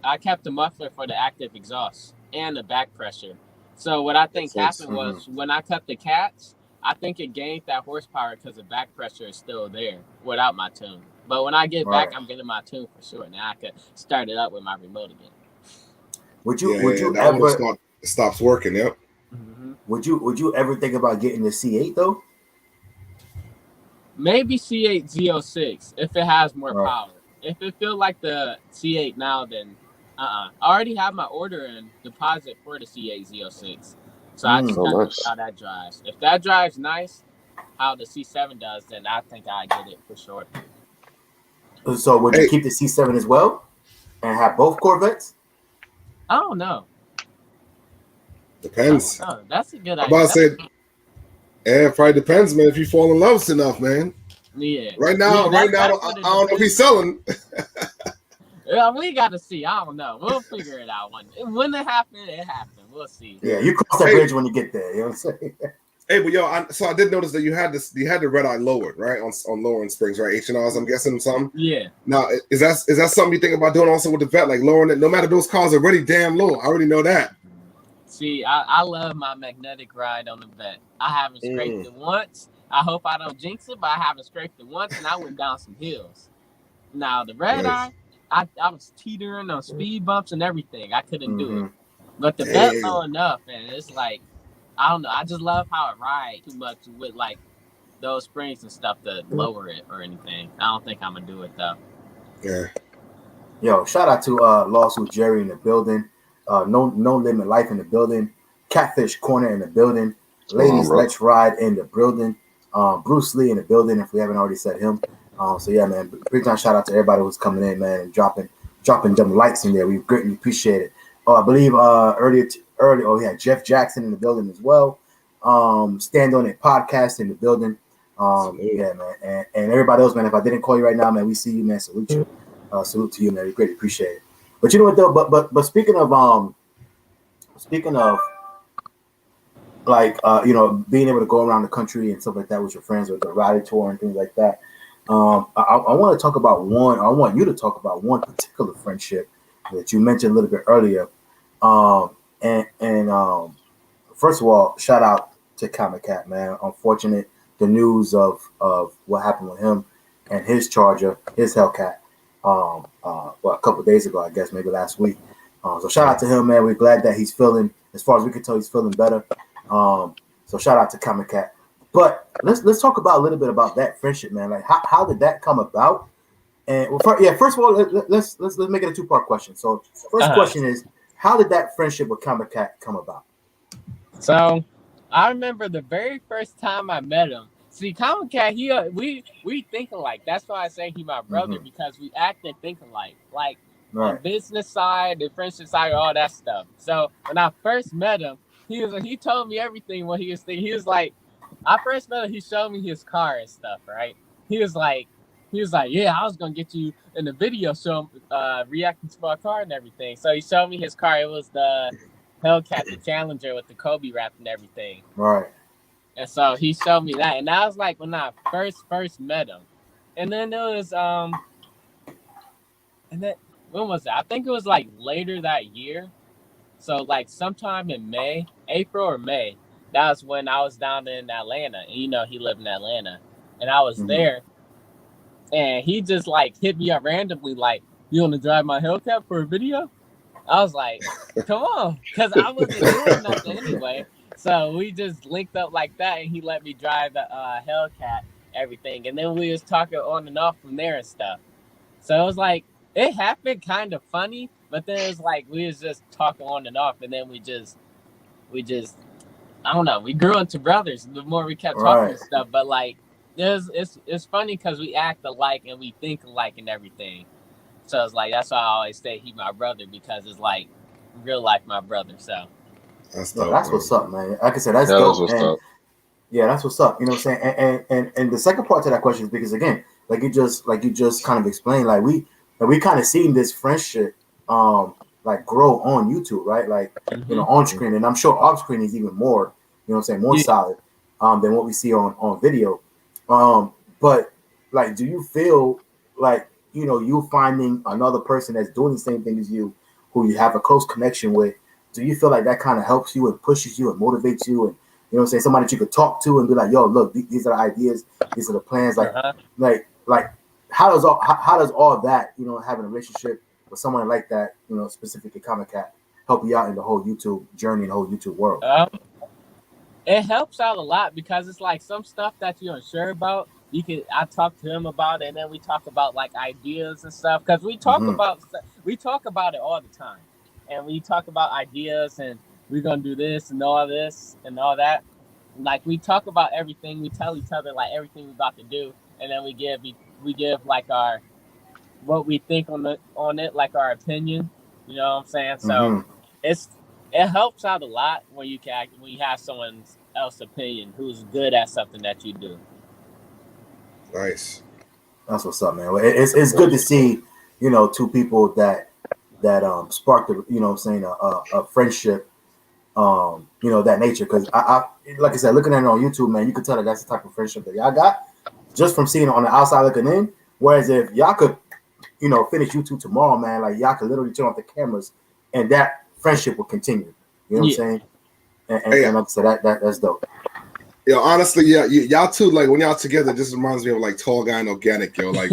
Speaker 4: I kept the muffler for the active exhaust and the back pressure. So what I think happened was when I cut the cats, I think it gained that horsepower because the back pressure is still there without my tune. But when I get back, I'm getting my tune for sure. Now I could start it up with my remote again.
Speaker 7: Would you
Speaker 9: that
Speaker 7: ever
Speaker 9: stops working? Yep.
Speaker 4: Mm-hmm.
Speaker 7: Would you ever think about getting the C8 though?
Speaker 4: Maybe C8 Z06 if it has more power. If it feels like the C8 now, then I already have my order and deposit for the C8 Z06. So I just gotta see how that drives. If that drives nice, how the C7 does, then I think I get it for sure.
Speaker 7: So would you keep the C7 as well and have both Corvettes?
Speaker 4: I don't know.
Speaker 9: Depends.
Speaker 4: That's a good idea.
Speaker 9: I'm about to say, it probably depends, man. If you fall in love enough, man.
Speaker 4: Yeah.
Speaker 9: Right now, I don't know if he's selling.
Speaker 4: Yeah, we gotta see. I don't know. We'll figure it out when it happens. It happens. We'll see.
Speaker 7: Yeah, you cross that bridge when you get there. You know what I'm saying?
Speaker 9: Hey, but yo, so I did notice that you had the red eye lowered, right, on LAURENT springs, right? H&Rs, I'm guessing, something. Yeah. Now, is that something you think about doing also with the vet, like lowering it? No matter, those cars are already damn low. I already know that.
Speaker 4: See, I love my magnetic ride on the vet. I haven't scraped it once. I hope I don't jinx it, but I haven't scraped it once, and I went down some hills. Now the red eye, I was teetering on speed bumps and everything. I couldn't do it. But the vet low enough, and it's like, I don't know. I just love how it rides too much with like those springs and stuff to lower it or anything. I don't think I'm gonna do it though.
Speaker 9: Yeah.
Speaker 7: Yo, shout out to Lawsuit Jerry in the building. No Limit Life in the building. Catfish Corner in the building. Ladies Let's Ride in the building. Bruce Lee in the building, if we haven't already said him. So yeah, man, big time shout out to everybody who's coming in, man, and dropping them likes in there. We greatly appreciate it. I believe earlier, Jeff Jackson in the building as well. Stand On It podcast in the building. Yeah, man, and everybody else, man. If I didn't call you right now, man, we see you, man. Salute you. Salute to you, man. We greatly appreciate it. But you know what though? But speaking of like being able to go around the country and stuff like that with your friends with the rally tour and things like that. I want to talk about one. I want you to talk about one particular friendship that you mentioned a little bit earlier. First of all, shout out to FaTKaT, man. Unfortunate the news of what happened with him and his Charger, his Hellcat. A couple of days ago, I guess, maybe last week. So shout out to him, man. We're glad that he's feeling, as far as we can tell, he's feeling better. So shout out to FaTKaT. But let's talk about a little bit about that friendship, man. Like how did that come about? And first of all, let's make it a two-part question. So first question is, how did that friendship with FaTKaT come about?
Speaker 4: So I remember the very first time I met him. See, FaTKaT, we think alike. That's why I say he's my brother, because we act and think alike. Like the business side, the friendship side, all that stuff. So when I first met him, he told me everything what he was thinking. He was like, I first met him, he showed me his car and stuff, right? He was like, yeah, I was gonna get you in the video show reacting to my car and everything. So he showed me his car. It was the Hellcat, the Challenger with the Kobe wrap and everything.
Speaker 7: Right.
Speaker 4: And so he showed me that, and that was like when I first met him. And then it was and then when was it? I think it was like later that year. So like sometime in April or May. That was when I was down in Atlanta, and he lived in Atlanta, and I was there, and he just like hit me up randomly, like, "You want to drive my Hellcat for a video?" I was like, "Come on," because I wasn't doing nothing anyway. So we just linked up like that, and he let me drive the Hellcat, everything, and then we was talking on and off from there and stuff. So it was like it happened kind of funny, but then it was like we was just talking on and off, and then we just. I don't know. We grew into brothers the more we kept talking and stuff. But like, it's funny because we act alike and we think alike and everything. So it's like that's why I always say he's my brother, because it's like real life my brother. So
Speaker 7: that's what's up, man. Like I said, that's dope. What's up. Yeah, that's what's up. You know what I'm saying? And the second part to that question is because again, like you just kind of explained, like we kind of seen this friendship like grow on YouTube, right? Like on screen, and I'm sure off screen is even more, you know what I'm saying, more solid than what we see on video. But like, do you feel like you finding another person that's doing the same thing as you, who you have a close connection with? Do you feel like that kind of helps you and pushes you and motivates you, and you know what I'm saying, somebody that you could talk to and be like, yo, look, these are the ideas, these are the plans, like how does all that, having a relationship with someone like that, specifically FaTKaT, help you out in the whole YouTube journey and the whole YouTube world?
Speaker 4: It helps out a lot because it's like some stuff that you're unsure about. I talk to him about it, and then we talk about like ideas and stuff, because we talk about it all the time, and we talk about ideas and we're gonna do this and all that. Like we talk about everything. We tell each other like everything we're about to do, and then we give like our what we think on it, like our opinion. You know what I'm saying? So it helps out a lot when you have someone else's opinion who's good at something that you do.
Speaker 9: Nice.
Speaker 7: That's what's up, man. It's good to see, two people that sparked a friendship, that nature. Because I like I said, looking at it on YouTube, man, you could tell that that's the type of friendship that y'all got just from seeing it on the outside looking in. Whereas if y'all could, finish YouTube tomorrow, man, like y'all could literally turn off the cameras and that friendship will continue. You know what I'm saying? And like I said, that's dope.
Speaker 9: Yo, honestly, yeah, y'all two, like when y'all together, just reminds me of like Tall Guy and Organic, yo, like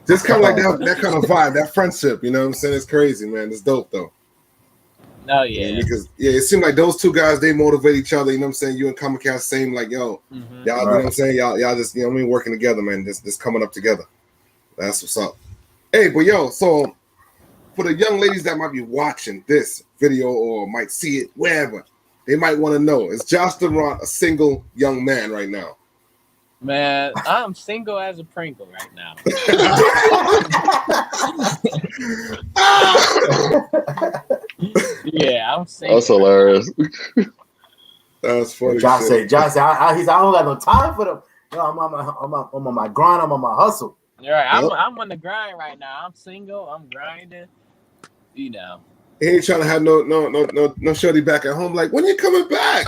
Speaker 9: just kind of like that kind of vibe, that friendship. You know what I'm saying? It's crazy, man. It's dope though.
Speaker 4: Oh yeah.
Speaker 9: And because it seemed like those two guys, they motivate each other. You know what I'm saying? You and FaTKaT, same, like y'all, you know what I'm saying? Y'all just, working together, man. This coming up together. That's what's up. Hey, but yo, so for the young ladies that might be watching this video or might see it wherever, they might want to know, is Josh Durant a single young man right now?
Speaker 4: Man, I'm single as a Pringle right now. Yeah, I'm single.
Speaker 8: That's hilarious.
Speaker 9: That's funny.
Speaker 7: Josh said, I don't got no time for them. Yo, I'm on my grind. I'm on my hustle.
Speaker 4: All right, I'm on the grind right now. I'm single. I'm grinding.
Speaker 9: He ain't trying to have no shorty back at home. Like, when you coming back?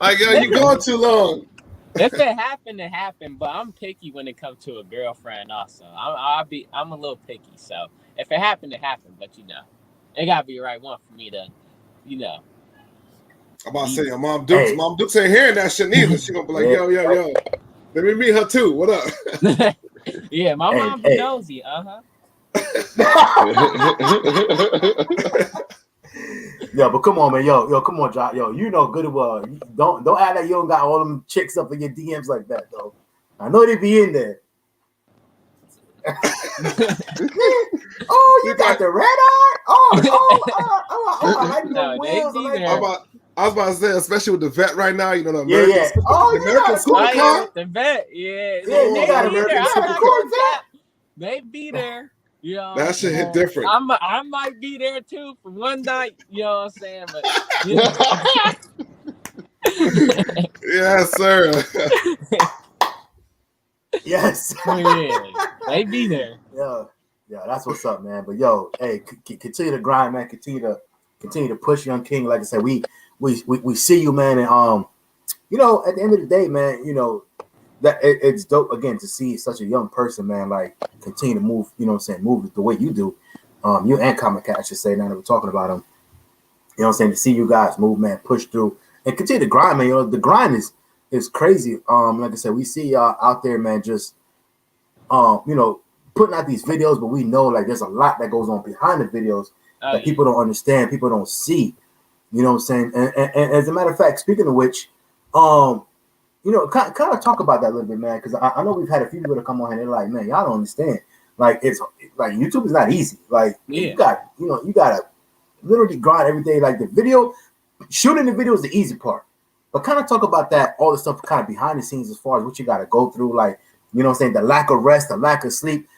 Speaker 9: Like, yo, you going too long.
Speaker 4: If it happened, it happened. But I'm picky when it comes to a girlfriend. Also, I'm a little picky. So if it happened, it happened. But it gotta be the right one for me to,
Speaker 9: I'm about to say, your Mom Dukes ain't hearing that shit neither. She gonna be like, yo, let me meet her too. What up?
Speaker 4: Yeah, my mom's nosy.
Speaker 7: Yo, but come on, man. Yo, come on, Josh. Yo, you know good and well. Don't act like you don't got all them chicks up in your DMs like that, though. I know they be in there. Oh, you got the red eye? I like the wheels.
Speaker 9: I was about to say, especially with the vet right now, the American,
Speaker 7: the American
Speaker 4: Supercar. The vet,
Speaker 7: they got American Supercar.
Speaker 4: They be there.
Speaker 9: That shit hit different.
Speaker 4: I might be there too for one night. You know what I'm saying? But
Speaker 9: yes, sir.
Speaker 7: Yes.
Speaker 4: They be there.
Speaker 7: Yeah, that's what's up, man. But yo, hey, continue to grind, man. Continue to push, young king. Like I said, we see you, man, and at the end of the day, man, that it's dope again to see such a young person, man, like continue to move, move the way you do. You and FaTKaT, I should say, now that we're talking about him. You know what I'm saying? To see you guys move, man, push through and continue to grind, man. The grind is crazy. Like I said, we see y'all out there, man, just putting out these videos, but we know like there's a lot that goes on behind the videos that people don't understand, people don't see. You know what I'm saying? And as a matter of fact, speaking of which, kind of talk about that a little bit, man, because I know we've had a few people that come on here and they're like, man, y'all don't understand. Like, it's like YouTube is not easy. Like, you gotta literally grind every day. Like, shooting the video is the easy part. But kind of talk about that, all the stuff kind of behind the scenes as far as what you got to go through. Like, you know what I'm saying? The lack of rest, the lack of sleep,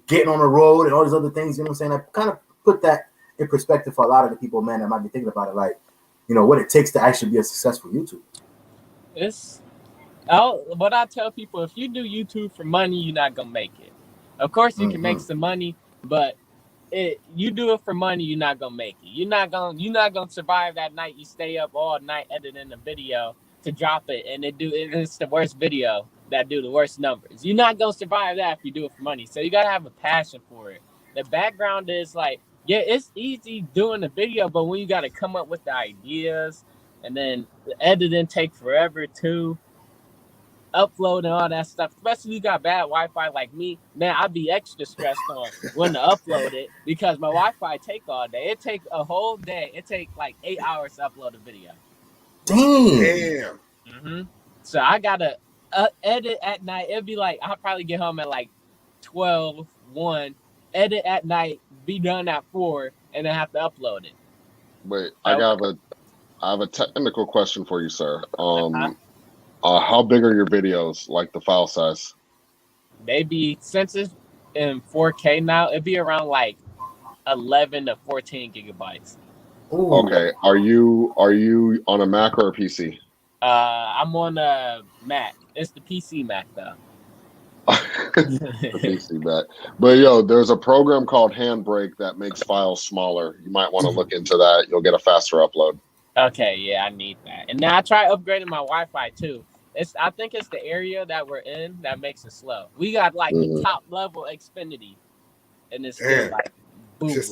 Speaker 7: getting on the road and all these other things, you know what I'm saying? I kind of put that in perspective for a lot of the people, man, that might be thinking about it. Like, what it takes to actually be a successful YouTuber.
Speaker 4: It's what I tell people: if you do YouTube for money, you're not gonna make it. Of course, you can make some money, but you do it for money, you're not gonna make it. You're not gonna survive that night. You stay up all night editing a video to drop it, and it's the worst video that do the worst numbers. You're not gonna survive that if you do it for money. So you gotta have a passion for it. The background is like, yeah, it's easy doing the video, but when you gotta come up with the ideas, and then the editing take forever too. Upload and all that stuff, especially if you got bad Wi-Fi like me, man, I'd be extra stressed on when to upload it because my Wi-Fi take all day. It take a whole day. It take like 8 hours to upload a video.
Speaker 9: Damn.
Speaker 4: So I gotta edit at night. It'd be like I'll probably get home at like 12, 1, edit at night, be done at 4, and then have to upload it.
Speaker 8: Wait, I have a technical question for you, sir. How big are your videos, like the file size?
Speaker 4: They be, since it's in 4K now, it'd be around like 11 to 14 gigabytes.
Speaker 7: Ooh.
Speaker 8: Okay. Are you on a Mac or a PC?
Speaker 4: I'm on a Mac. It's the PC Mac though.
Speaker 8: The PC Mac. But yo, there's a program called Handbrake that makes files smaller. You might want to look into that. You'll get a faster upload. Okay,
Speaker 4: yeah, I need that. And now I try upgrading my Wi-Fi too. I think it's the area that we're in that makes it slow. We got like the top level Xfinity, and it's still like boom.
Speaker 9: Just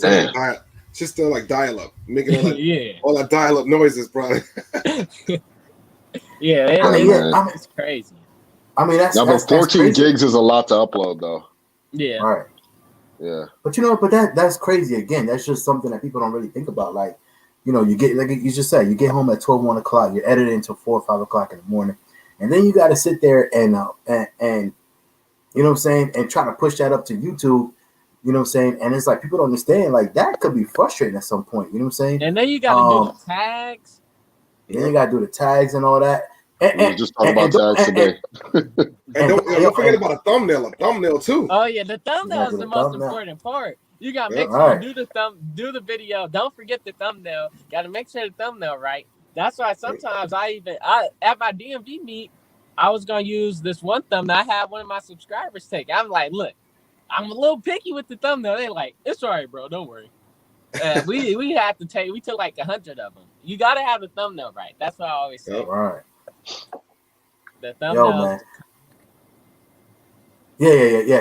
Speaker 9: still like dial-up, making all that, all that dial-up noises, bro.
Speaker 4: It's crazy.
Speaker 7: I mean, that's
Speaker 8: 14 gigs is a lot to upload, though.
Speaker 4: Yeah.
Speaker 7: Right.
Speaker 8: Yeah.
Speaker 7: But that's crazy. Again, that's just something that people don't really think about. Like, you get, like you just said, you get home at 12, 1 o'clock, you're editing until 4 or 5 o'clock in the morning. And then you got to sit there and you know what I'm saying, and try to push that up to YouTube, you know what I'm saying? And it's like people don't understand, like that could be frustrating at some point, you know what I'm saying?
Speaker 4: And then you got to do the tags.
Speaker 7: Then you got to do the tags and all that.
Speaker 8: We were just talking about tags today.
Speaker 9: And don't forget about a thumbnail too.
Speaker 4: Oh yeah, the thumbnail is the most important part. You gotta make sure you do the video. Don't forget the thumbnail. Gotta make sure the thumbnail right. That's why sometimes I at my DMV meet, I was gonna use this one thumbnail. I had one of my subscribers take. I'm like, look, I'm a little picky with the thumbnail. They're like, it's all right, bro. Don't worry. We had to take. We took like 100 of them. You gotta have the thumbnail right. That's what I always say.
Speaker 7: Right.
Speaker 4: The thumbnail.
Speaker 7: Yo, man.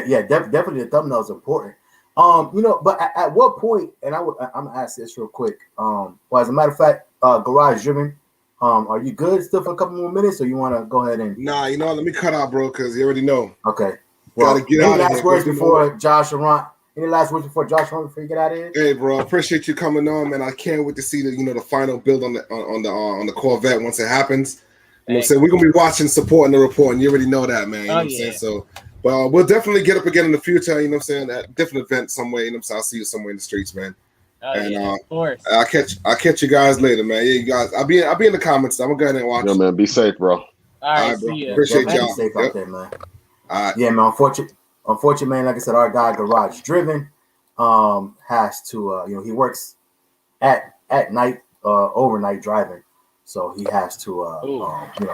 Speaker 7: Yeah. Definitely, the thumbnail is important. But at what point? And I'm gonna ask this real quick. Well, as a matter of fact, Garage Driven. Are you good still for a couple more minutes, or you want to go ahead and?
Speaker 9: Nah, let me cut out, bro, because you already know.
Speaker 7: Okay. Well,
Speaker 9: gotta get out of here.
Speaker 7: Last words before Josh and Ron. Any last words before Josh and Ron before you get out of here?
Speaker 9: Hey, bro, I appreciate you coming on, man. I can't wait to see the final build on the Corvette once it happens. You know what I'm saying? We're gonna be watching, supporting the report, and you already know that, man. You know what I'm saying? So, but we'll definitely get up again in the future. You know what I'm saying? At a different event somewhere. You know what I'm saying? I'll see you somewhere in the streets, man.
Speaker 4: Of course.
Speaker 9: I'll catch you guys later, man. Yeah, you guys. I'll be in the comments. I'm gonna go ahead and watch.
Speaker 8: Yo, man, be safe, bro.
Speaker 4: All right,
Speaker 9: bro.
Speaker 4: see you.
Speaker 9: Appreciate y'all.
Speaker 7: Be safe out there, man.
Speaker 9: All right.
Speaker 7: Yeah, man. Unfortunately, man. Like I said, our guy Garage Driven has to. He works at night, overnight driving, so he has to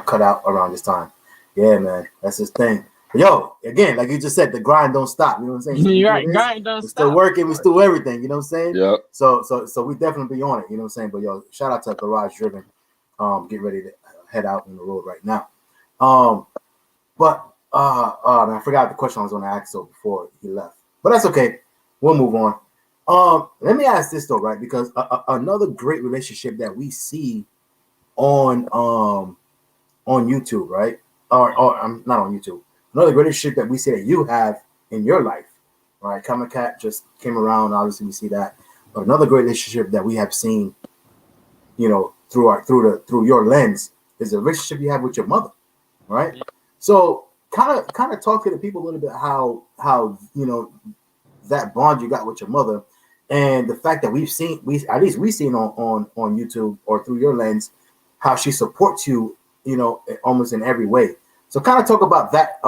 Speaker 7: cut out around this time. Yeah, man. That's his thing. Yo, again, like you just said, the grind don't stop. You know what I'm saying?
Speaker 4: You're right. Grind don't stop.
Speaker 7: We're still working. We still do everything. You know what I'm saying?
Speaker 8: Yep.
Speaker 7: So we definitely be on it. You know what I'm saying? But yo, shout out to Garage Driven. Get ready to head out on the road right now. Man, I forgot the question I was going to ask before he left. But that's okay. We'll move on. Let me ask this though, right? Because another great relationship that we see on YouTube, right? Or I'm not on YouTube. Another great relationship that we see that you have in your life, right? FaTKaT just came around. Obviously, we see that. But another great relationship that we have seen, through your lens, is the relationship you have with your mother, right? So, kind of talk to the people a little bit how that bond you got with your mother, and the fact that we've seen on YouTube or through your lens how she supports you, almost in every way. So kind of talk about that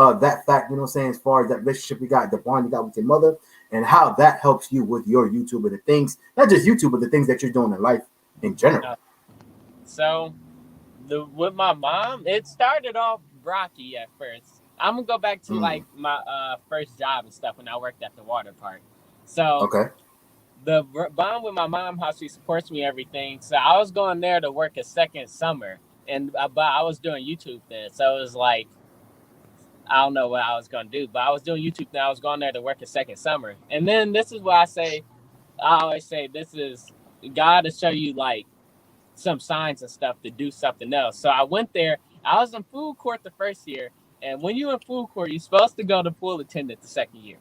Speaker 7: fact, what I'm saying, as far as that relationship you got, the bond you got with your mother, and how that helps you with your YouTube and the things, not just YouTube, but the things that you're doing in life in general.
Speaker 4: So With my mom, it started off rocky at first. I'm gonna go back to like my first job and stuff when I worked at the water park. So
Speaker 7: Okay.
Speaker 4: the bond with my mom, how she supports me, everything. So I was going there to work a second summer, and but I was doing YouTube then. So it was like I don't know what I was gonna do, but I was doing YouTube then. I was going there to work a second summer, and then this is why I always say this is God to show you like some signs and stuff to do something else. So I went there. I was in food court the first year, and when you in food court, you're supposed to go to pool attendant the second year.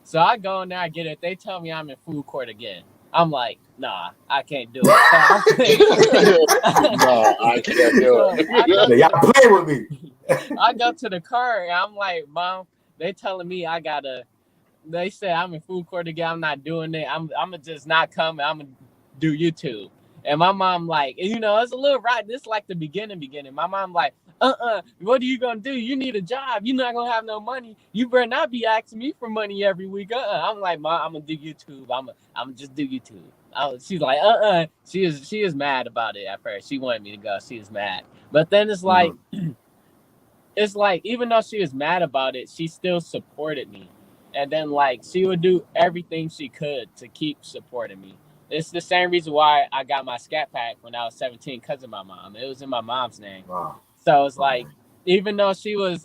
Speaker 4: So I go in there, I get it. They tell me I'm in food court again. I'm like, nah, I can't do it.
Speaker 8: No, I can't do it.
Speaker 7: Y'all play with me.
Speaker 4: I go to the car and I'm like, Mom, they telling me they say I'm in food court again. I'm not doing it. I'm gonna just not come. I'm gonna do YouTube. And my mom like, it's a little right. This is like the beginning. My mom like, what are you gonna do? You need a job. You're not gonna have no money. You better not be asking me for money every week. I'm like, Mom, I'm gonna do YouTube. I'm just do YouTube. She's like, She is mad about it at first. She wanted me to go. She is mad. But then it's like, it's like, even though she was mad about it, she still supported me. And then like, she would do everything she could to keep supporting me. It's the same reason why I got my scat pack when I was 17 because of my mom. It was in my mom's name.
Speaker 7: Wow.
Speaker 4: So it's like, even though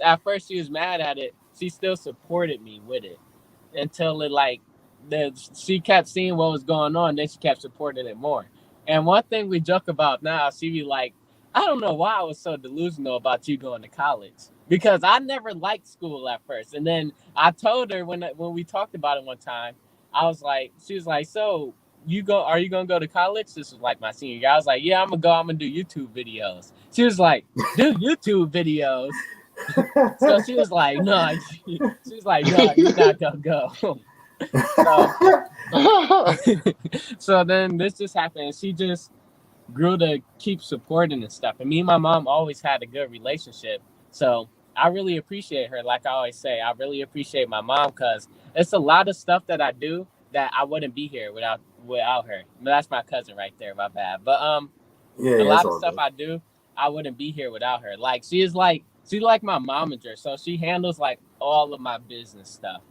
Speaker 4: at first she was mad at it, she still supported me with it until she kept seeing what was going on. Then she kept supporting it more. And one thing we joke about now, she be like, I don't know why I was so delusional about you going to college, because I never liked school at first. And then I told her when we talked about it one time, she was like, so are you gonna go to college? This was like my senior year. I was like, yeah, I'm gonna do YouTube videos. She was like, do YouTube videos. So she was like, no, you're not gonna go. So then this just happened. She just grew to keep supporting and stuff. And me and my mom always had a good relationship. So I really appreciate her. Like I always say, I really appreciate my mom, because it's a lot of stuff that I do that I wouldn't be here without her. That's my cousin right there, my bad. But a lot of stuff I do, I wouldn't be here without her. Like she's like my momager, so she handles like all of my business stuff.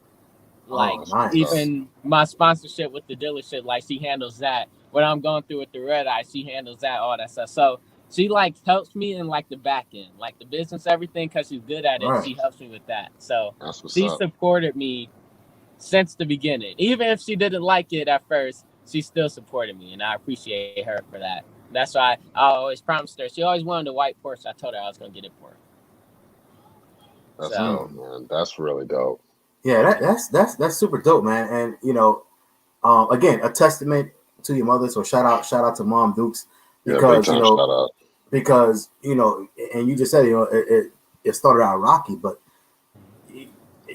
Speaker 4: Like even my sponsorship with the dealership, like she handles that. When I'm going through with the red eye, she handles that, all that stuff. So she like helps me in like the back end, like the business, everything, because she's good at it. Right. She helps me with that. So she supported me since the beginning. Even if she didn't like it at first, she still supported me, and I appreciate her for that. That's why I always promised her. She always wanted a white Porsche. I told her I was going to get it for her.
Speaker 8: That's dope, man. That's really dope.
Speaker 7: Yeah, that's super dope, man. And again, a testament to your mother. So shout out to Mom Dukes, because because and you just said it started out rocky, but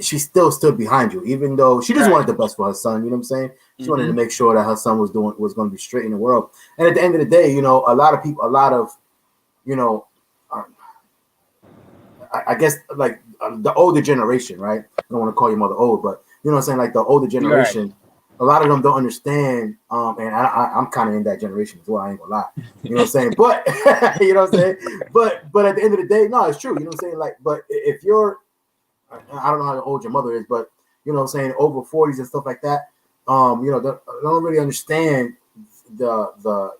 Speaker 7: she still stood behind you, even though she just wanted the best for her son. You know what I'm saying? She wanted to make sure that her son was going to be straight in the world. And at the end of the day, a lot of people, I guess like the older generation, right? I don't want to call your mother old, but you know what I'm saying? Like the older generation, a lot of them don't understand. And I'm kind of in that generation as well. I ain't gonna lie. You know what I'm saying? But you know what I'm saying? But at the end of the day, no, it's true. You know what I'm saying? Like, but if you're, I don't know how old your mother is, but you know what I'm saying, over 40s and stuff like that, they don't really understand the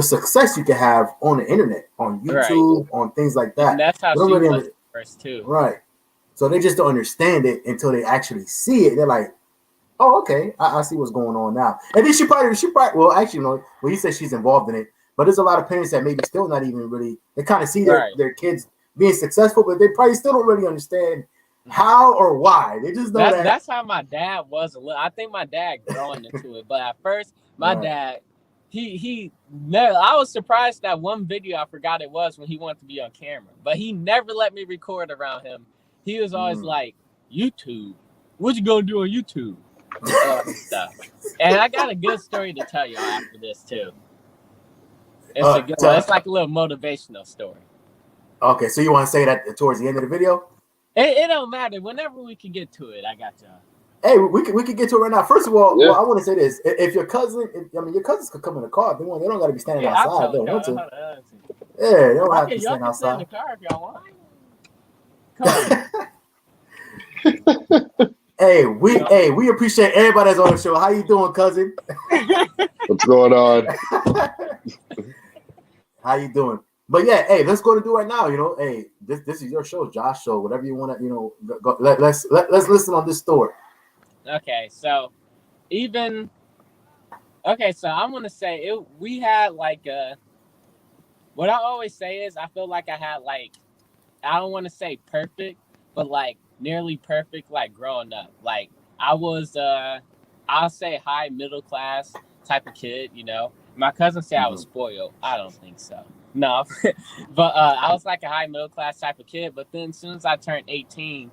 Speaker 7: success you can have on the internet, on YouTube, on things like that.
Speaker 4: And that's how she was first too.
Speaker 7: Right. So they just don't understand it until they actually see it. They're like, oh, okay, I see what's going on now. And then she probably, well, actually, well, you said she's involved in it, but there's a lot of parents that maybe still not even really, they kind of see their kids being successful, but they probably still don't really understand how or why. They just know
Speaker 4: that's how my dad was a little. I think my dad growing into it, but at first, my dad, he never. I was surprised that one video I forgot it was when he wanted to be on camera, but he never let me record around him. He was always like, YouTube, what you gonna do on YouTube? Stuff. And I got a good story to tell you after this too. It's a good one. It's like a little motivational story.
Speaker 7: Okay, so you want to say that towards the end of the video?
Speaker 4: It don't matter. Whenever we can get to it, I got y'all.
Speaker 7: Hey, we could get to it right now. First of all,
Speaker 8: Yeah.
Speaker 7: well, I want to say this: if your cousin, your cousins could come in the car. They don't got to be standing
Speaker 4: Yeah, I'll
Speaker 7: outside.
Speaker 4: tell
Speaker 7: They
Speaker 4: you.
Speaker 7: don't want to.
Speaker 4: Hold on.
Speaker 7: Yeah, they don't have
Speaker 4: Okay,
Speaker 7: to
Speaker 4: y'all
Speaker 7: stand
Speaker 4: can sit in the
Speaker 7: outside.
Speaker 4: car if y'all want. Come on.
Speaker 7: Hey, we appreciate everybody that's on the show. How you doing, cousin?
Speaker 8: What's going on?
Speaker 7: How you doing? But yeah, hey, let's go to do right now. You know, hey, this is your show, Josh show, whatever you want to, you know, let's listen on this story.
Speaker 4: Okay, so I'm gonna say it. We had like what I always say is I feel like I had like, I don't want to say perfect, but like nearly perfect, like growing up. Like I was I'll say high middle class type of kid, you know. My cousin said I was spoiled. I don't think so. No. But I was like a high middle class type of kid, but then as soon as I turned 18,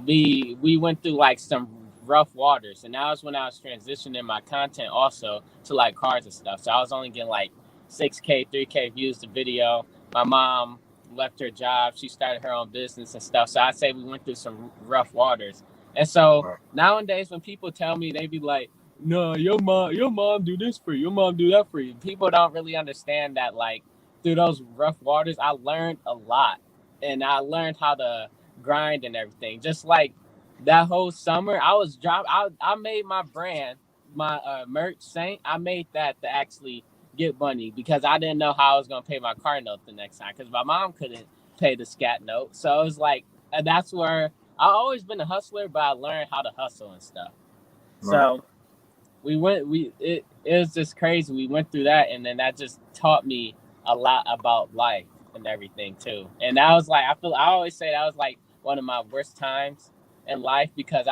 Speaker 4: we went through like some rough waters, and that was when I was transitioning my content also to like cars and stuff. So I was only getting like 6K, 3K views to video. My mom left her job. She started her own business and stuff. So I'd say we went through some rough waters. And so nowadays when people tell me, they be like, no, your mom do this for you. Your mom do that for you. People don't really understand that like through those rough waters, I learned a lot. And I learned how to grind and everything. Just like that whole summer, I made my brand, my merch Saint. I made that to actually get money because I didn't know how I was gonna pay my car note the next time because my mom couldn't pay the scat note. So it was like, and that's where I've always been a hustler, but I learned how to hustle and stuff. So it was just crazy. We went through that, and then that just taught me a lot about life and everything too. And that was like, I always say that was like one of my worst times in life because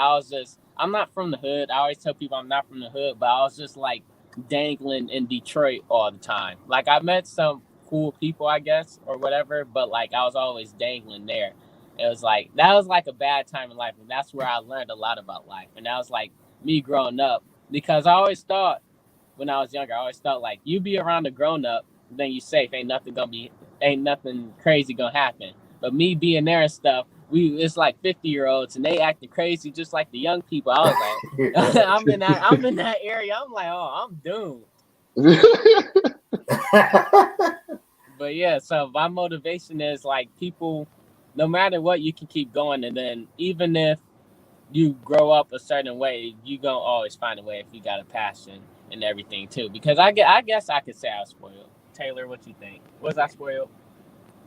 Speaker 4: I'm not from the hood. I always tell people I'm not from the hood, but I was just like dangling in Detroit all the time. Like I met some cool people, I guess, or whatever, but like I was always dangling there. It was like, that was like a bad time in life, and that's where I learned a lot about life. And that was like me growing up, because I always thought when I was younger, I always thought like, you be around a grown up, then you safe. Ain't nothing crazy gonna happen. But me being there and stuff, it's like 50-year-olds and they acting crazy just like the young people. I was like, I'm in that area. I'm like, oh, I'm doomed. But yeah, so my motivation is like, people, no matter what, you can keep going, and then even if you grow up a certain way, you gonna always find a way if you got a passion and everything too. Because I guess I could say I was spoiled. Taylor, what you think? Was I spoiled?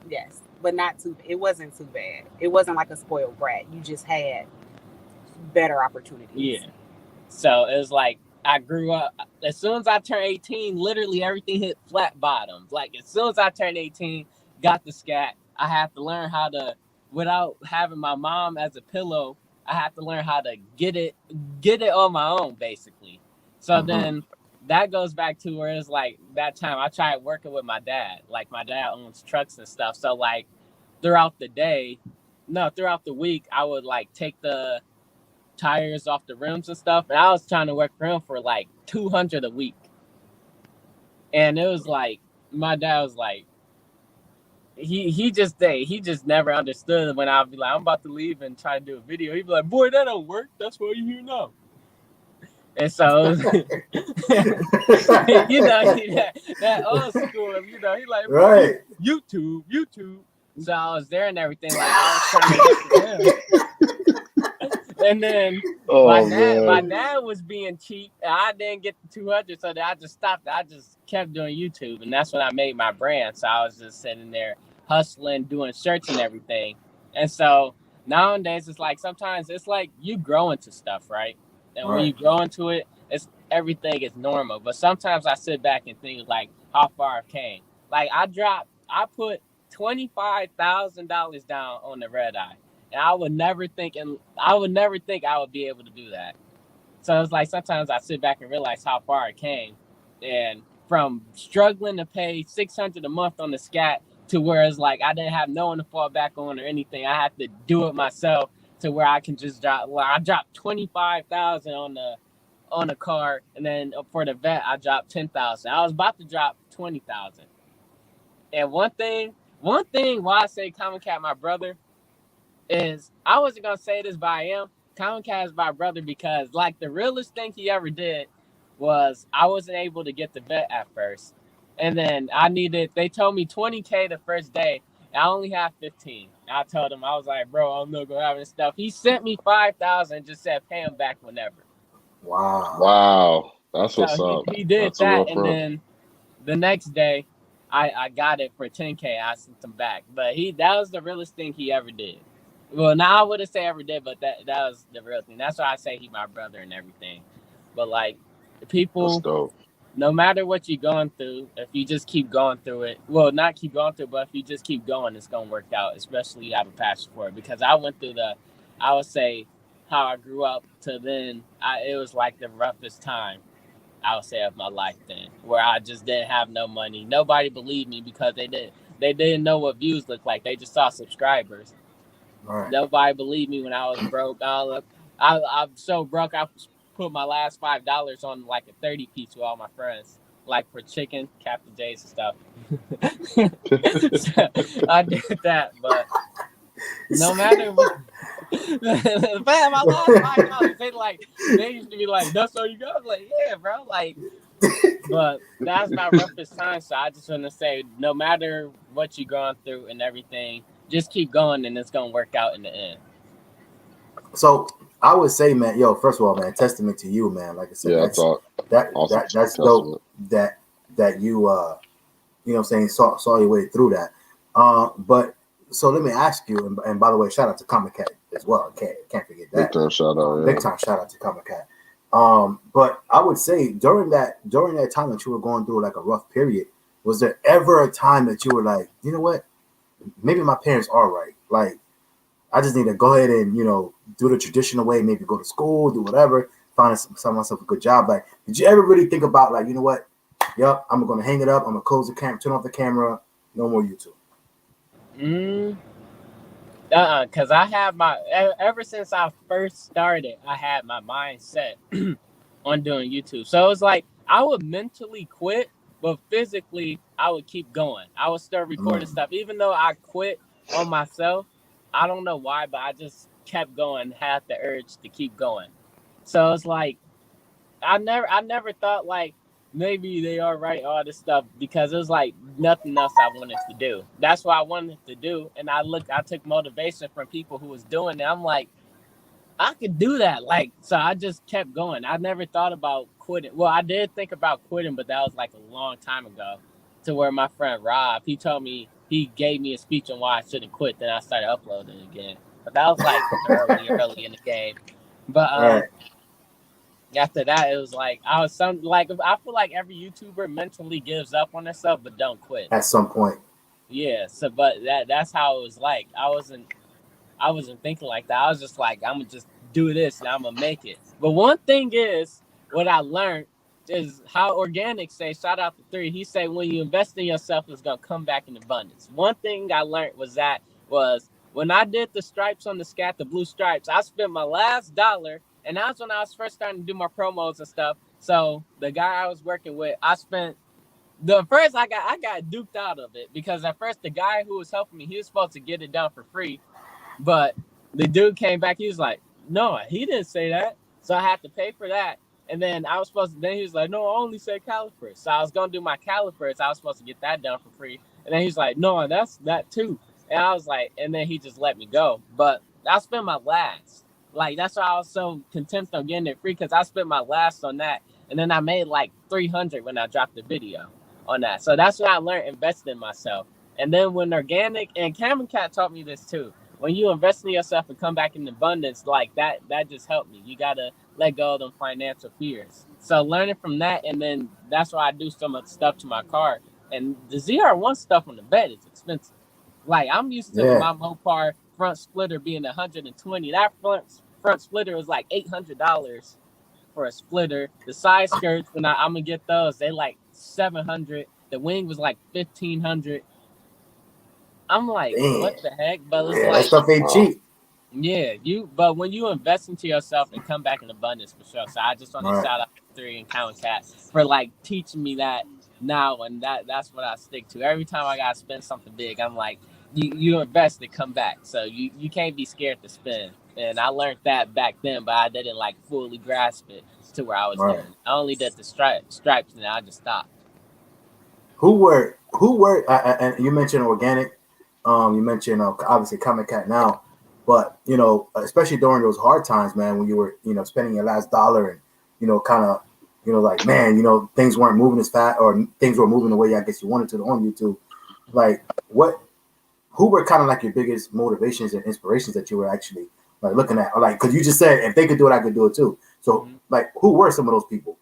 Speaker 10: Yes, but not too. It wasn't too bad. It wasn't like a spoiled brat. You just had better opportunities.
Speaker 4: Yeah. So it was like, I grew up, as soon as I turned 18, literally everything hit flat bottoms. Like as soon as I turned 18, got the scat, I had to learn how to, without having my mom as a pillow, I had to learn how to get it on my own, basically. So then that goes back to where it's like that time I tried working with my dad. Like my dad owns trucks and stuff. So like throughout the week, I would like take the tires off the rims and stuff, and I was trying to work for him for like $200 a week. And it was like, my dad was like, he just never understood when I'd be like, I'm about to leave and try to do a video. He'd be like, boy, that don't work. That's why you're here now. And so, you know, that old school, you know, he like,
Speaker 7: right,
Speaker 4: YouTube. So I was there and everything. Like I was trying to get to him. And then my dad was being cheap. And I didn't get the 200, so I just stopped. I just kept doing YouTube, and that's when I made my brand. So I was just sitting there hustling, doing shirts and everything. And so nowadays, it's like sometimes it's like you grow into stuff, right? And when you grow into it, everything is normal. But sometimes I sit back and think like how far I've came. Like I put $25,000 down on the red eye. And I would never think I would be able to do that. So it's like sometimes I sit back and realize how far I came. And from struggling to pay $600 a month on the scat to where it's like I didn't have no one to fall back on or anything. I had to do it myself to where I can just drop. Well, I dropped $25,000 on the car, and then for the vet I dropped $10,000. I was about to drop $20,000. And one thing why I say FaTKaT, my brother, is I wasn't gonna say this, but I am. CashApp is my brother because like the realest thing he ever did was I wasn't able to get the vet at first. And then they told me 20K the first day. And I only have 15. I told him, I was like, bro, I'm not gonna have this stuff. He sent me 5,000 and just said pay him back whenever.
Speaker 7: Wow.
Speaker 8: Wow. That's what's
Speaker 4: So
Speaker 8: up.
Speaker 4: he did
Speaker 8: That's a real
Speaker 4: that, and
Speaker 8: friend.
Speaker 4: then the next day I got it for 10K. I sent him back. But that was the realest thing he ever did. Well, now I wouldn't say ever did, but that was the real thing. That's why I say he my brother and everything. But like the
Speaker 8: That's
Speaker 4: people,
Speaker 8: dope.
Speaker 4: no matter what you're going through, if you just keep going through it, well, not keep going through, but if you just keep going, it's gonna work out. Especially you have a passion for it. Because I went through I would say how I grew up to then. It was like the roughest time I would say of my life then, where I just didn't have no money. Nobody believed me because they didn't know what views looked like. They just saw subscribers.
Speaker 7: Right.
Speaker 4: Nobody believed me when I was broke. I'm so broke. I put my last $5 on like a 30 piece with all my friends, like for chicken, Captain J's and stuff. So I did that, but no matter what. The fact my last $5, they used to be like, that's all you got? I was like, yeah, bro. Like, but that's my roughest time. So I just want to say, no matter what you're going through and everything, just keep going and it's gonna work out in the end.
Speaker 7: So I would say, man, yo, first of all, man, testament to you, man. Like I said,
Speaker 8: Yeah,
Speaker 7: that's
Speaker 8: awesome
Speaker 7: that's dope that you you know what I'm saying, saw your way through that. But so let me ask you, and by the way, shout out to CashApp as well. Can't forget that.
Speaker 8: Big time shout out.
Speaker 7: Big time shout out to CashApp. But I would say during that time that you were going through like a rough period, was there ever a time that you were like, you know what, maybe my parents are right. Like, I just need to go ahead and, you know, do the traditional way, maybe go to school, do whatever, find myself a good job. Like, did you ever really think about like, you know what? Yep, I'm gonna hang it up. I'm gonna close the camera, turn off the camera, no more YouTube.
Speaker 4: Because I have ever since I first started, I had my mind set on doing YouTube. So it was like I would mentally quit, but physically I would keep going. I would start recording stuff, even though I quit on myself. I don't know why, but I just kept going, had the urge to keep going. So it's like I never thought like maybe they are right, all this stuff, because it was like nothing else I wanted to do. That's what I wanted to do. And I took motivation from people who was doing it. I'm like, I could do that. Like, so I just kept going. I never thought about quitting. Well, I did think about quitting, but that was like a long time ago, to where my friend Rob, he told me, he gave me a speech on why I shouldn't quit. Then I started uploading again. But that was like early in the game. But after that, it was like I feel like every YouTuber mentally gives up on themselves, but don't quit
Speaker 7: at some point.
Speaker 4: Yeah. So, but that's how it was like. I wasn't thinking like that. I was just like, I'm gonna just do this and I'm gonna make it. But one thing is, what I learned is how organic say. Shout out to 3. He said when you invest in yourself, it's gonna come back in abundance. One thing I learned was when I did the stripes on the scat, the blue stripes, I spent my last dollar. And that's when I was first starting to do my promos and stuff. So the guy I was working with, I got duped out of it, because at first the guy who was helping me, he was supposed to get it done for free. But the dude came back, he was like, no, he didn't say that. So I had to pay for that. And then then he was like, no, I only said calipers. So I was going to do my calipers. I was supposed to get that done for free. And then he's like, no, that's that too. And I was like, and then he just let me go. But I spent my last. Like, that's why I was so content on getting it free, because I spent my last on that. And then I made like 300 when I dropped the video on that. So that's when I learned investing in myself. And then when organic, and CashApp taught me this too. When you invest in yourself and come back in abundance, like that just helped me. You got to let go of them financial fears. So learning from that, and then that's why I do so much stuff to my car. And the ZR1 stuff on the bed is expensive. Like, I'm used to my Mopar front splitter being $120. That front splitter was like $800 for a splitter. The side skirts, when I'm gonna get those, they like $700. The wing was like $1,500. I'm like, what the heck? But it's like,
Speaker 7: that stuff ain't cheap.
Speaker 4: Yeah, but when you invest into yourself and come back in abundance, for sure. So I just want to shout out to 3 and CashApp for like teaching me that now, and that's what I stick to. Every time I gotta spend something big, I'm like, you invest to come back. So you can't be scared to spend. and I learned that back then, but I didn't like fully grasp it to where I was
Speaker 7: Right.
Speaker 4: doing. I only did the stripes, and I just stopped.
Speaker 7: Who were and you mentioned organic, you mentioned obviously FaTKaT now, but especially during those hard times, man, when you were spending your last dollar and kind of like, man, things weren't moving as fast, or things were moving the way I guess you wanted to on YouTube. Like, who were kind of like your biggest motivations and inspirations that you were actually like looking at, or like, because you just said if they could do it, I could do it too. So like, who were some of those people?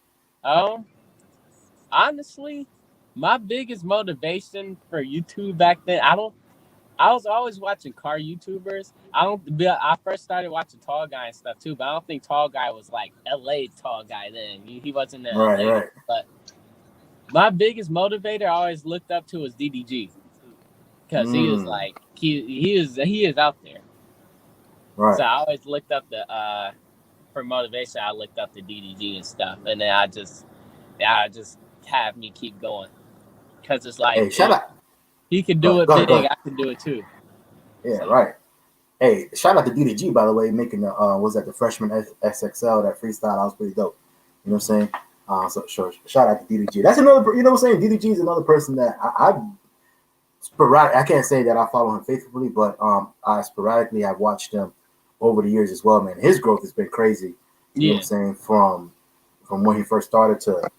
Speaker 4: Honestly, my biggest motivation for YouTube back then, I was always watching car YouTubers. I first started watching Tall Guy and stuff too, but I don't think Tall Guy was like LA Tall Guy then. He wasn't in LA.
Speaker 7: Right.
Speaker 4: But my biggest motivator I always looked up to was DDG, because he was like he is out there.
Speaker 7: Right.
Speaker 4: So I always looked up for motivation. I looked up to DDG and stuff, and then I just have me keep going, because it's like,
Speaker 7: hey, shout out.
Speaker 4: He could do it big. I can do it too.
Speaker 7: Yeah, right. Hey, shout out to DDG, by the way, making the the freshman SXL, that freestyle. That was pretty dope. You know what I'm saying? So sure, shout out to DDG. That's another. You know what I'm saying? DDG is another person that I sporadic. I can't say that I follow him faithfully, but I sporadically have watched him over the years as well. Man, his growth has been crazy. You know what I'm saying? From when he first started to,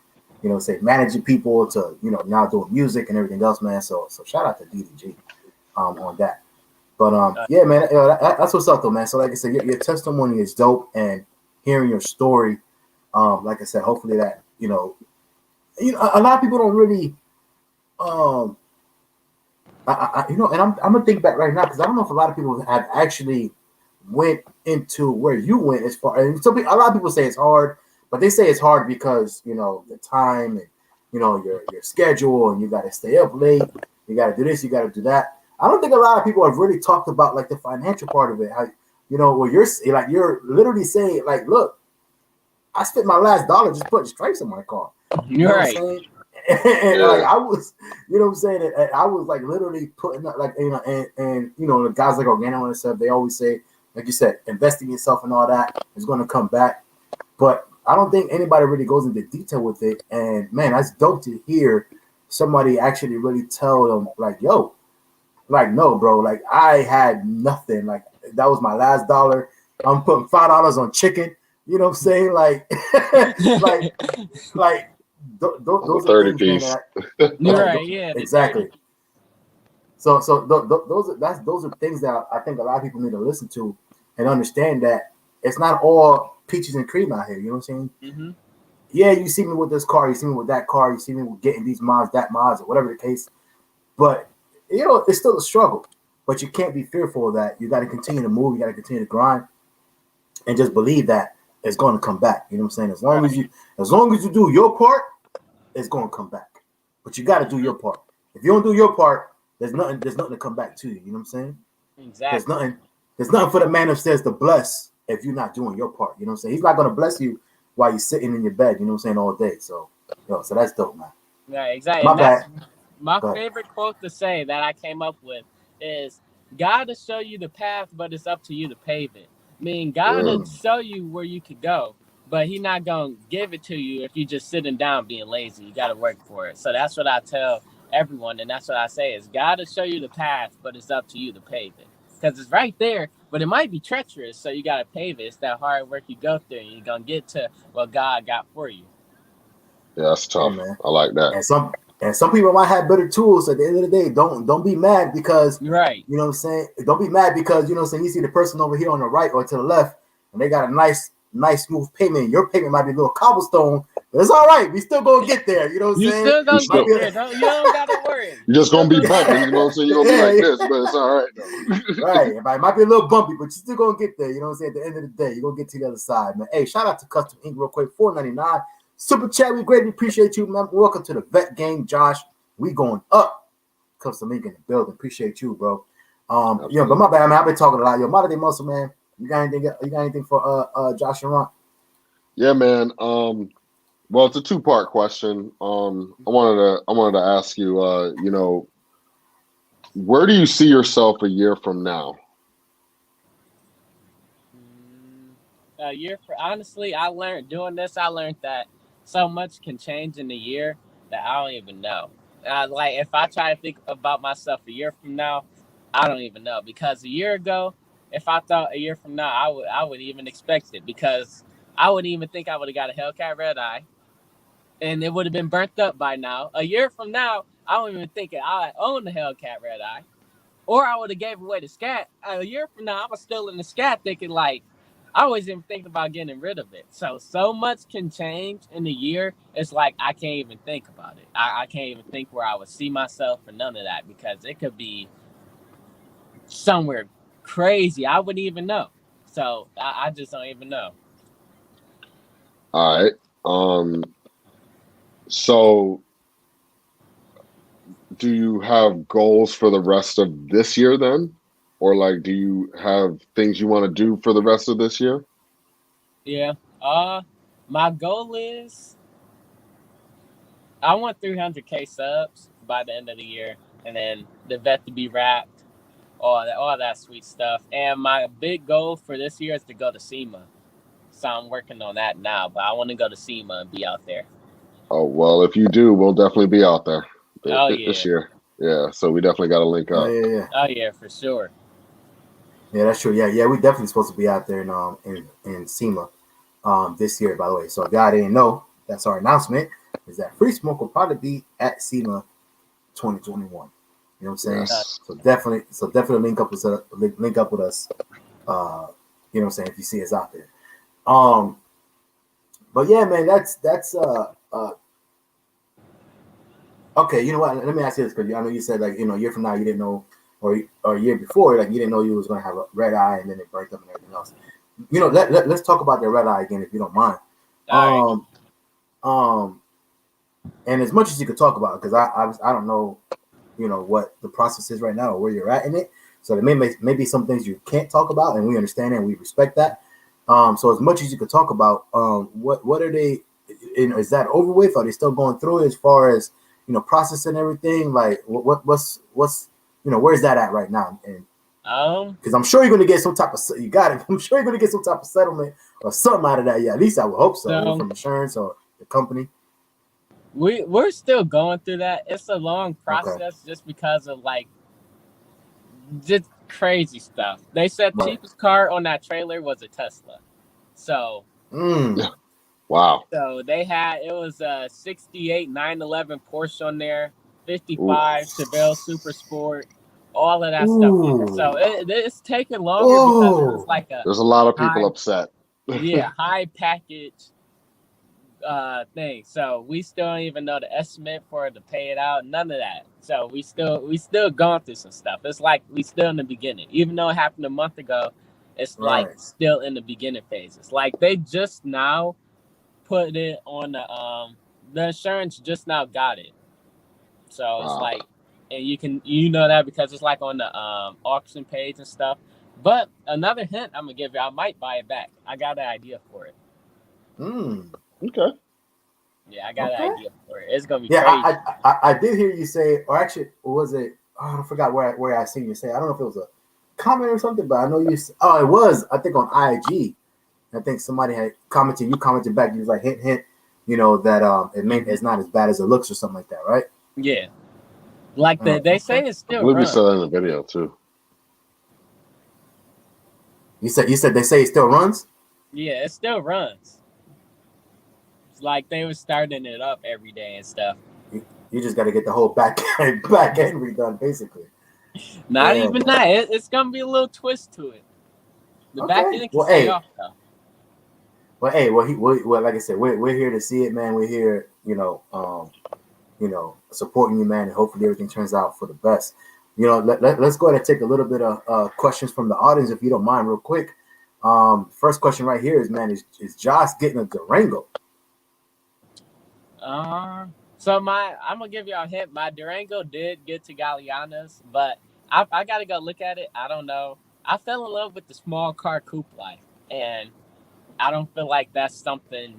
Speaker 7: say managing people to, now doing music and everything else, man. So shout out to DDG on that. But yeah, man, that's what's up though, man. So like I said, your testimony is dope, and hearing your story, like I said, hopefully that, a lot of people don't really, and I'm gonna think back right now, because I don't know if a lot of people have actually went into where you went as far. And a lot of people say it's hard, but they say it's hard because the time and your schedule, and you got to stay up late, you got to do this, you got to do that. I don't think a lot of people have really talked about like the financial part of it. How where you're literally saying like, look, I spent my last dollar just putting stripes in my car. You know
Speaker 4: right.
Speaker 7: what I'm saying? And like I was, what I'm saying, and I was like literally putting up like and the guys like Organic and stuff, they always say, like you said, investing in yourself and all that is going to come back. But I don't think anybody really goes into detail with it. And man, that's dope to hear somebody actually really tell them like, yo, like, no, bro, like I had nothing. Like that was my last dollar. I'm putting $5 on chicken. You know what I'm saying? Like, like those are
Speaker 8: 30
Speaker 7: things,
Speaker 8: piece.
Speaker 7: Man,
Speaker 4: right? Yeah,
Speaker 7: exactly. So those are things that I think a lot of people need to listen to and understand that it's not all peaches and cream out here. You know what I'm saying?
Speaker 4: Mm-hmm.
Speaker 7: Yeah, you see me with this car, you see me with that car, you see me with getting these mods, that mods, or whatever the case. But it's still a struggle. But you can't be fearful of that. You got to continue to move. You got to continue to grind, and just believe that it's going to come back. You know what I'm saying? As long as you do your part, it's going to come back. But you got to do your part. If you don't do your part, there's nothing to come back to you. You know what I'm saying?
Speaker 4: Exactly.
Speaker 7: There's nothing for the man upstairs to bless if you're not doing your part. You know what I'm saying? He's not going to bless you while you're sitting in your bed. You know what I'm saying? All day. So that's dope, man.
Speaker 4: Yeah, exactly.
Speaker 7: My bad.
Speaker 4: My favorite quote to say that I came up with is, God will show you the path, but it's up to you to pave it. I mean, God will show you where you could go, but He's not going to give it to you if you're just sitting down being lazy. You got to work for it. So that's what I tell everyone, and that's what I say is, God will show you the path, but it's up to you to pave it. Because it's right there, but it might be treacherous, so you got to pave it. It's that hard work you go through, and you're going to get to what God got for you.
Speaker 8: Yeah, that's tough.
Speaker 7: Yeah, man.
Speaker 8: I like that.
Speaker 7: And some people might have better tools. At the end of the day, don't be mad because
Speaker 4: right.
Speaker 7: You know what I'm saying? Don't be mad because you know what I'm saying, you see the person over here on the right or to the left, and they got a nice smooth pavement. Your pavement might be a little cobblestone, but it's all right. We still gonna get there. You know what I'm saying?
Speaker 4: You still gonna get there. You don't gotta worry.
Speaker 8: You're just gonna be bumpy. You know what I'm saying? You're gonna be like this, but it's all right though.
Speaker 7: Right. It might be a little bumpy, but you're still gonna get there. You know what I'm saying? At the end of the day, you're gonna get to the other side, man. Hey, shout out to Custom Ink real quick, $4.99. Super chat, we greatly appreciate you, man. Welcome to the vet game, Josh. We going up. Custom Ink in the building. Appreciate you, bro. But my bad, man. I've been talking a lot. Yo, Modern Day Muscle, man. You got anything for Josh and Ron?
Speaker 8: Yeah, man. Well, it's a two-part question. I wanted to ask you, where do you see yourself a year from now?
Speaker 4: a year for honestly, I learned doing this. I learned that so much can change in a year that I don't even know. Like if I try to think about myself a year from now, I don't even know because a year ago, if I thought a year from now, I would even expect it because I wouldn't even think I would have got a Hellcat Red Eye, and it would have been burnt up by now. A year from now, I don't even think I own the Hellcat Red Eye, or I would have gave away the Scat. A year from now, I was still in the Scat thinking like I wasn't even thinking about getting rid of it. So much can change in a year. It's like I can't even think about it. I can't even think where I would see myself or none of that because it could be somewhere crazy. I wouldn't even know. So I just don't even know.
Speaker 8: All right. So do you have goals for the rest of this year then? Or like do you have things you want to do for the rest of this year?
Speaker 4: Yeah. My goal is I want 300K subs by the end of the year, and then the vet to be wrapped, all that sweet stuff. And my big goal for this year is to go to SEMA. So I'm working on that now, but I want to go to SEMA and be out there.
Speaker 8: Oh, well, if you do, we'll definitely be out there this
Speaker 4: Yeah.
Speaker 8: year. Yeah, so we definitely got to link up.
Speaker 4: Oh yeah, for sure.
Speaker 7: Yeah, that's true. Yeah, we definitely supposed to be out there in SEMA this year, by the way. So if y'all didn't know, that's our announcement, is that Free Smoke will probably be at SEMA 2021. You know what I'm saying?
Speaker 8: Yes.
Speaker 7: So definitely link up with us. You know what I'm saying, if you see us out there. But yeah, man, that's okay. You know what? Let me ask you this, because I know you said like, a year from now you didn't know, or a year before, like you didn't know you was gonna have a red eye and then it burnt up and everything else. Let's talk about the red eye again, if you don't mind.
Speaker 4: All
Speaker 7: right. And as much as you could talk about it, because I don't know, what the process is right now or where you're at in it. So there may be some things you can't talk about, and we understand and we respect that. So as much as you could talk about, what are they? Is that over with? Are they still going through it as far as processing everything? Like what's where's that at right now? And because I'm sure you're going to get some type of I'm sure you're going to get some type of settlement or something out of that. Yeah, at least I would hope so, from insurance or the company.
Speaker 4: We're still going through that. It's a long process just because of like just crazy stuff. They said the cheapest car on that trailer was a Tesla. So
Speaker 8: wow.
Speaker 4: So it was a 68 911 Porsche on there, 55 Chevelle Super Sport, all of that stuff. So it's taking longer because it's like
Speaker 8: there's a lot of people upset.
Speaker 4: Yeah, high package thing. So we still don't even know the estimate for it to pay it out. None of that. So we still going through some stuff. It's like we still in the beginning. Even though it happened a month ago, it's like still in the beginning phases. Like they just now put it on the insurance just now got it. So it's like, and you know that because it's like on the auction page and stuff. But another hint I'm gonna give you, I might buy it back. I got an idea for it.
Speaker 8: Okay.
Speaker 4: Yeah, I got an idea for it. It's gonna be crazy.
Speaker 7: I did hear you say, or actually, was it? Oh, I forgot where I seen you say. I don't know if it was a comment or something, but I know you. Oh, it was. I think on IG. I think somebody had commented. You commented back. You was like, hint, that it's not as bad as it looks or something like that, right?
Speaker 4: Yeah. Like they say it still.
Speaker 8: I believe you said that in the video too.
Speaker 7: You said they say it still runs.
Speaker 4: Yeah, it still runs. Like they were starting it up every day and stuff.
Speaker 7: You just got to get the whole back end redone, basically.
Speaker 4: Not even that. It's gonna be a little twist to it. The back end can stay off though.
Speaker 7: Well, like I said, we're here to see it, man. We're here, supporting you, man, and hopefully everything turns out for the best. Let's go ahead and take a little bit of questions from the audience, if you don't mind, real quick. First question right here is, man, is Josh getting a Durango?
Speaker 4: So I'm gonna give you a hint. My Durango did get to Galeana's, but I gotta go look at it. I don't know. I fell in love with the small car coupe life, and I don't feel like that's something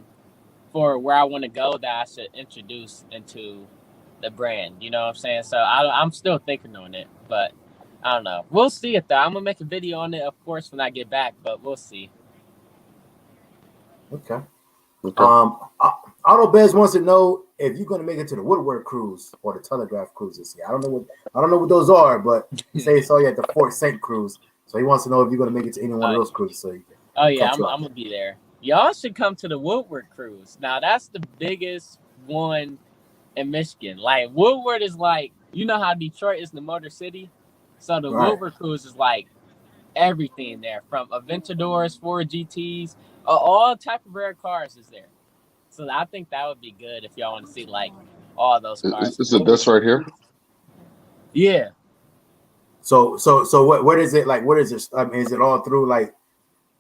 Speaker 4: for where I want to go that I should introduce into the brand. You know what I'm saying? So I'm still thinking on it, but I don't know. We'll see it though. I'm gonna make a video on it, of course, when I get back, but we'll see.
Speaker 7: Okay.
Speaker 8: Okay.
Speaker 7: Auto Bez wants to know if you're going to make it to the Woodward cruise or the Telegraph cruise this year. I don't know what those are, but he said he saw you at the Fort Saint cruise, so he wants to know if you're going to make it to any one of those cruises. So you can
Speaker 4: Oh yeah,
Speaker 7: cut
Speaker 4: I'm
Speaker 7: you off.
Speaker 4: gonna be there. Y'all should come to the Woodward cruise. Now that's the biggest one in Michigan. Like Woodward is like, you know how Detroit is the Motor City, so the
Speaker 7: Right.
Speaker 4: Woodward cruise is like everything there, from Aventadors, Ford GTs, all type of rare cars is there. So I think that would be good if y'all want to see like all those cars.
Speaker 8: Is it this right here?
Speaker 4: Yeah.
Speaker 7: So what is it like? What is it? I mean, is it all through like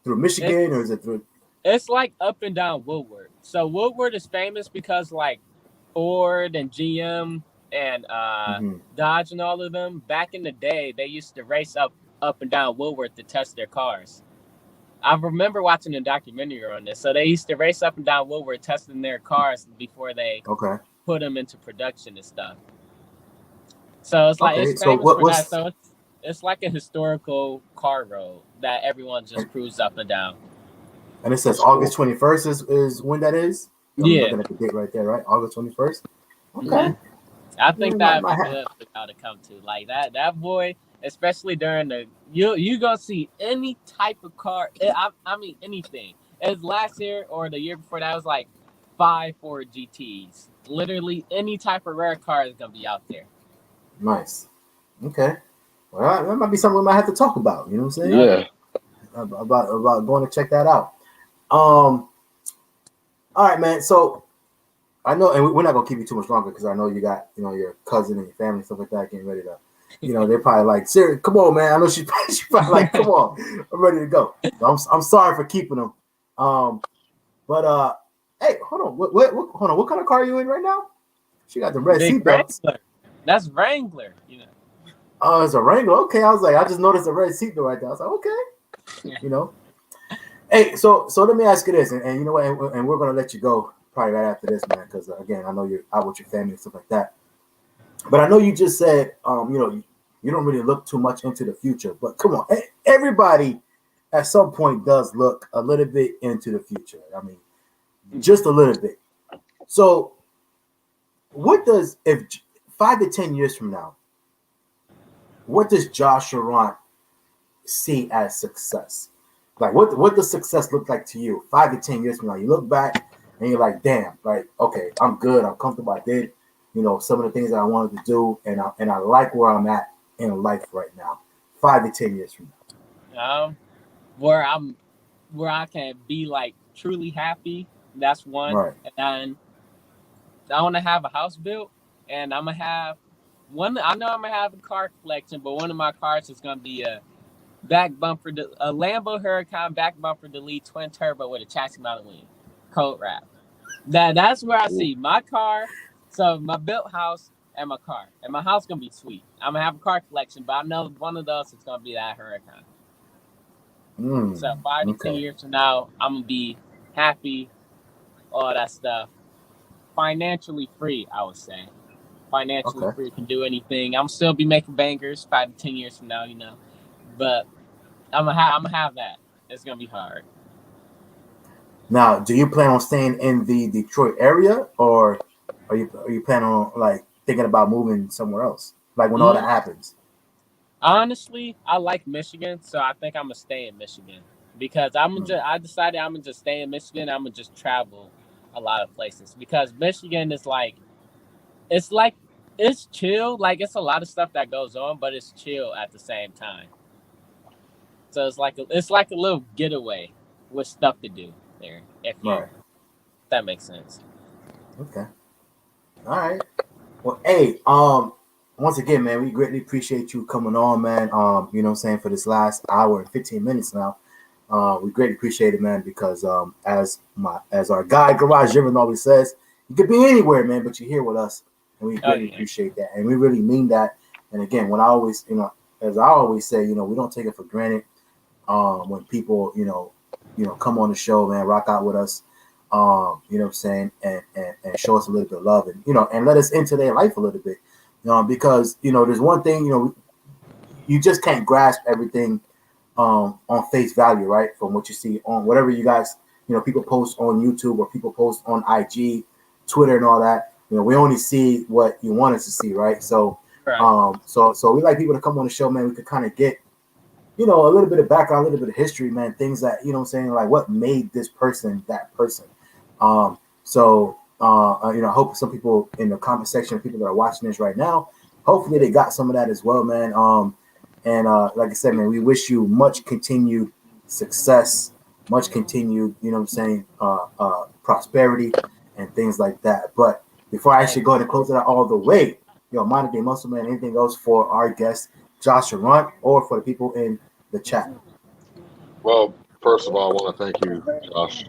Speaker 7: through Michigan or is it through?
Speaker 4: It's like up and down Woodward. So Woodward is famous because like Ford and GM and Dodge and all of them, back in the day, they used to race up and down Woodward to test their cars. I remember watching a documentary on this. So they used to race up and down Woodward testing their cars before they put them into production and stuff. So it's like it's famous for that. So it's like a historical car road that everyone just cruises up and down.
Speaker 7: And it says August 21st is when that is. I'm looking at the date right there, right? August 21st. Okay.
Speaker 4: Yeah. I think that'd be good for y'all to come to. Like that boy, especially during the you gonna see any type of car. I mean anything. As last year or the year before that was like 5 Ford GTs. Literally any type of rare car is gonna be out there.
Speaker 7: Nice. Okay. Well, that might be something we might have to talk about. You know what I'm saying?
Speaker 8: Yeah.
Speaker 7: About going to check that out. All right, man. So I know, and we're not gonna keep you too much longer because I know you got your cousin and your family and stuff like that getting ready to. They're probably like, "Siri, come on, man." I know she's probably like, "Come on, I'm ready to go." So I'm sorry for keeping them. But hey, hold on. Hold on. What kind of car are you in right now? She got the red seatbelts.
Speaker 4: That's Wrangler.
Speaker 7: Oh, it's a Wrangler. Okay, I was like, I just noticed a red seatbelt right there. I was like, okay, Hey, so let me ask you this, and you know what, and we're gonna let you go probably right after this, man, because again, I know you're out with your family and stuff like that. But I know you just said, you don't really look too much into the future. But come on, everybody at some point does look a little bit into the future. I mean, just a little bit. So, if 5 to 10 years from now, what does Josh Laurent see as success? Like, what does success look like to you 5 to 10 years from now? You look back and you're like, damn, like, okay, I'm good, I'm comfortable, I did, some of the things that I wanted to do, and I like where I'm at in life right now. 5 to 10 years from
Speaker 4: now, where I can be like truly happy. That's one,
Speaker 7: right.
Speaker 4: And I want to have a house built, and I'm gonna have one. I know I'm gonna have a car collection, but one of my cars is gonna be a Lambo Huracan back bumper delete twin turbo with a chassis mounted wing, coat wrap. That's where I see my car. So my built house and my car, and my house gonna be sweet. I'm gonna have a car collection, but I know one of those is gonna be that Huracan. So 5 to 10 years from now, I'm gonna be happy, all that stuff. Financially free, I would say. Financially free, can do anything. I'm still be making bangers 5 to 10 years from now, But I'm gonna have that. It's gonna be hard.
Speaker 7: Now, do you plan on staying in the Detroit area, or are you planning on like thinking about moving somewhere else? Like when all that happens.
Speaker 4: Honestly, I like Michigan, so I think I'm gonna stay in Michigan because I decided I'm gonna just stay in Michigan. I'm gonna just travel a lot of places because Michigan is it's chill. Like it's a lot of stuff that goes on, but it's chill at the same time. So it's like a little getaway with stuff to do there. If that makes sense.
Speaker 7: Okay. All right. Well, hey, once again, man, we greatly appreciate you coming on, man. You know what I'm saying, for this last hour and 15 minutes now. We greatly appreciate it, man, because as our guy Garage Jim always says, you could be anywhere, man, but you're here with us, and we greatly appreciate that, and we really mean that. And again, when I always, as I always say, we don't take it for granted when people, come on the show, man, rock out with us, you know what I'm saying, and show us a little bit of love, and and let us into their life a little bit, because there's one thing, you just can't grasp everything on face value, right? From what you see on whatever you guys people post on YouTube or people post on IG, Twitter, and all that. We only see what you want us to see, right? So,
Speaker 4: Right.
Speaker 7: So we like people to come on the show, man. We could kind of get, a little bit of background, a little bit of history, man. Things that I'm saying, like what made this person that person. I hope some people in the comment section, people that are watching this right now, hopefully they got some of that as well, man. Like I said, man, we wish you much continued success, much continued, prosperity and things like that. But before I actually go ahead and close it out all the way, Modern Day Muscle Man, anything else for our guest, Josh Runt, or for the people in the chat?
Speaker 8: Well, first of all, I want to thank you, Josh.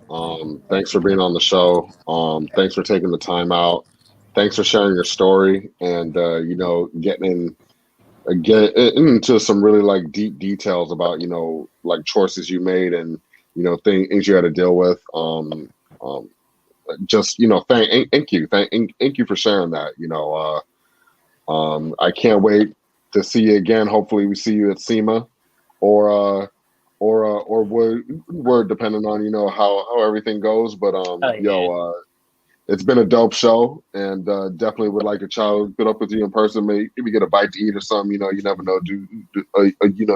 Speaker 8: Thanks for being on the show. Thanks for taking the time out. Thanks for sharing your story and getting into some really like deep details about like choices you made and things you had to deal with. Thank you for sharing that. I can't wait to see you again. Hopefully, we see you at SEMA, or we're depending on how everything goes. But it's been a dope show, and definitely would like to chow it up with you in person. Maybe get a bite to eat or something. You never know.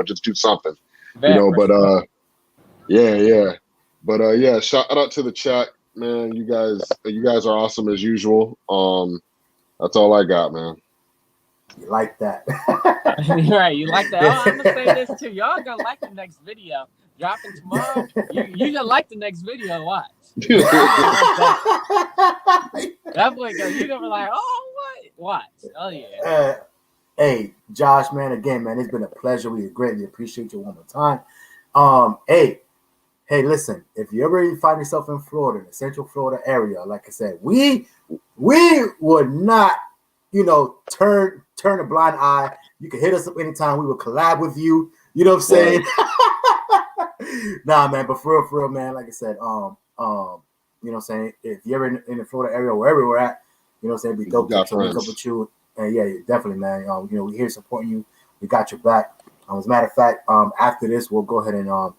Speaker 8: Just do something. But yeah. Shout out to the chat, man. You guys are awesome as usual. That's all I got, man.
Speaker 7: You like that?
Speaker 4: Right, you like that. Oh, I'm gonna say this too. Y'all gonna like the next video dropping tomorrow. You gonna like the next video. Watch. That boy you're gonna be like, oh what? Watch. Oh yeah.
Speaker 7: Hey, Josh, man, again, man, it's been a pleasure. We greatly appreciate you one more time. Hey, listen, if you ever find yourself in Florida, in the Central Florida area, like I said, we would not, turn a blind eye. You can hit us up anytime. We will collab with you. You know what I'm saying? Nah, man, but for real, man, like I said, you know what I'm saying? If you're ever in the Florida area, wherever we're at, you know what I'm saying? Be dope to link up with you. And yeah, definitely, man. We're here supporting you. We got your back. As a matter of fact, after this, we'll go ahead and little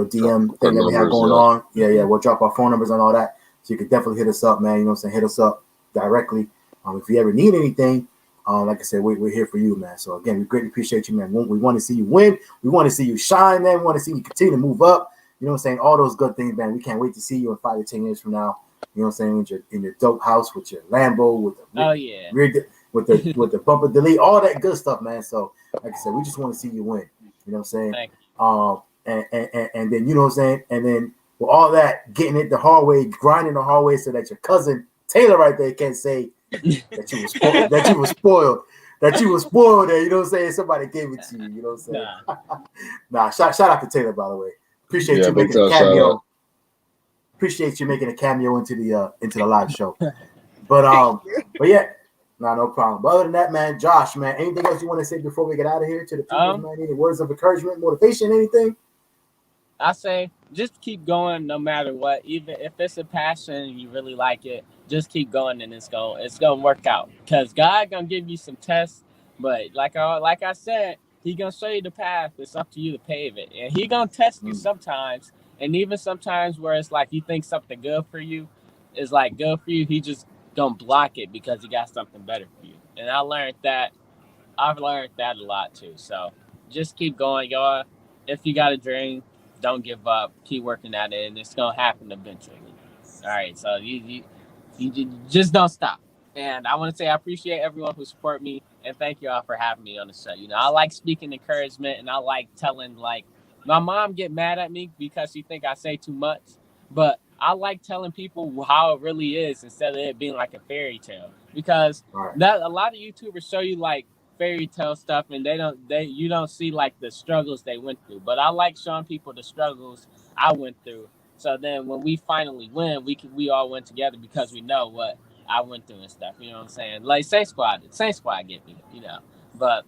Speaker 7: DM thing that we have going on. Yeah, we'll drop our phone numbers and all that. So you can definitely hit us up, man. You know what I'm saying? Hit us up directly. If you ever need anything, like I said, we're here for you, man. So again, we greatly appreciate you, man. We want to see you win. We want to see you shine, man. We want to see you continue to move up. You know what I'm saying? All those good things, man. We can't wait to see you in 5 to 10 years from now. You know what I'm saying? In your dope house with your Lambo, with the with the bumper delete, all that good stuff, man. So like I said, we just want to see you win. You know what I'm saying?
Speaker 4: Thank
Speaker 7: you. And then you know what I'm saying? And then with all that, getting it the hard way, grinding the hard way, so that your cousin Taylor right there can't say that you were spoiled. That you were spoiled there, you know what I'm saying? Somebody gave it to you, you know what I'm saying? Nah, shout out to Taylor, by the way. Appreciate you making a cameo. Appreciate you making a cameo into the live show. But yeah, no problem. But other than that, man, Josh, man, anything else you want to say before we get out of here to the people, man? Any words of encouragement, motivation, anything?
Speaker 4: I say just keep going no matter what. Even if it's a passion and you really like it, just keep going and it's gonna work out. Because God gonna give you some tests, but like I said, He gonna show you the path. It's up to you to pave it, and He gonna test you sometimes. And even sometimes where it's like you think something good for you is like good for you, He just gonna block it because He got something better for you. And I've learned that a lot too. So just keep going, y'all. If you got a dream, don't give up. Keep working at it, and it's gonna happen eventually. All right, so you just don't stop. And I want to say I appreciate everyone who support me, and thank you all for having me on the show. I like speaking encouragement, and I like telling, like, my mom get mad at me because she think I say too much, but I like telling people how it really is instead of it being like a fairy tale, because that a lot of YouTubers show you like fairy tale stuff, and you don't see like the struggles they went through. But I like showing people the struggles I went through, so then when we finally win, we all win together because we know what I went through and stuff. You know what I'm saying? Like Saint Squad get me, but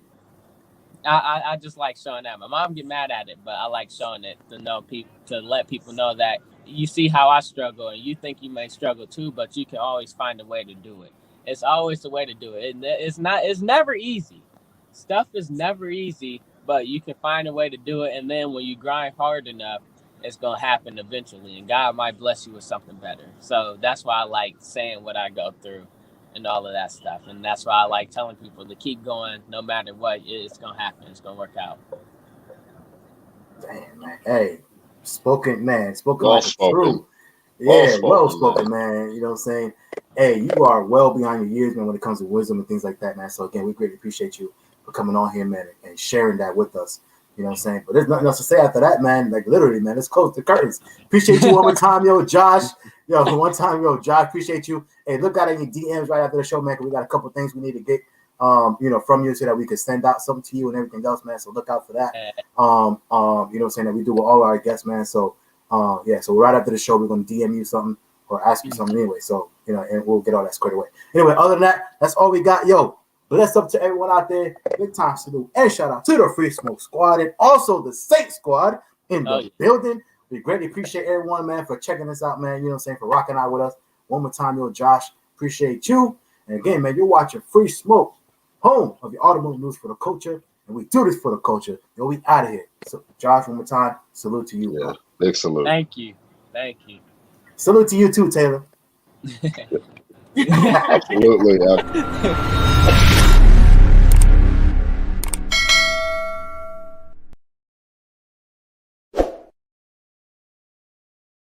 Speaker 4: I just like showing that. My mom get mad at it, but I like showing it to let people know that you see how I struggle, and you think you may struggle too, but you can always find a way to do it. It's always the way to do it. It's never easy. Stuff is never easy, but you can find a way to do it. And then when you grind hard enough it's gonna happen eventually, and God might bless you with something better. So that's why I like saying what I go through and all of that stuff, and that's why I like telling people to keep going no matter what. It's gonna happen. It's gonna work out.
Speaker 7: Damn, man. Hey, spoken like
Speaker 8: Well
Speaker 7: a
Speaker 8: spoken.
Speaker 7: true.
Speaker 8: Well
Speaker 7: Yeah, well
Speaker 8: spoken,
Speaker 7: spoken, man. You know what I'm saying? Hey, you are well beyond your years, man, when it comes to wisdom and things like that, man. So again, we greatly appreciate you for coming on here, man, and sharing that with us. You know what I'm saying? But there's nothing else to say after that, man. Like literally, man, let's close the curtains. Appreciate you one more time, yo, Josh. Yo, one time, yo, Josh, appreciate you. Hey, look out at your DMs right after the show, man, because we got a couple things we need to get from you so that we can send out something to you and everything else, man. So look out for that. You know what I'm saying, that we do with all our guests, man. So so right after the show, we're gonna DM you something or ask you something anyway. So, and we'll get all that squared away. Anyway, other than that, that's all we got. Yo, bless up to everyone out there. Big time salute and shout out to the Free Smoke Squad and also the Saint Squad in the building. We greatly appreciate everyone, man, for checking us out, man. You know what I'm saying, for rocking out with us. One more time, yo, Josh, appreciate you. And again, man, you're watching Free Smoke, home of the automotive news for the culture. And we do this for the culture. Yo, we out of here. So, Josh, one more time, salute to you.
Speaker 8: Yeah, big salute.
Speaker 4: Thank you. Thank you.
Speaker 7: Salute to you too, Taylor.
Speaker 8: Absolutely.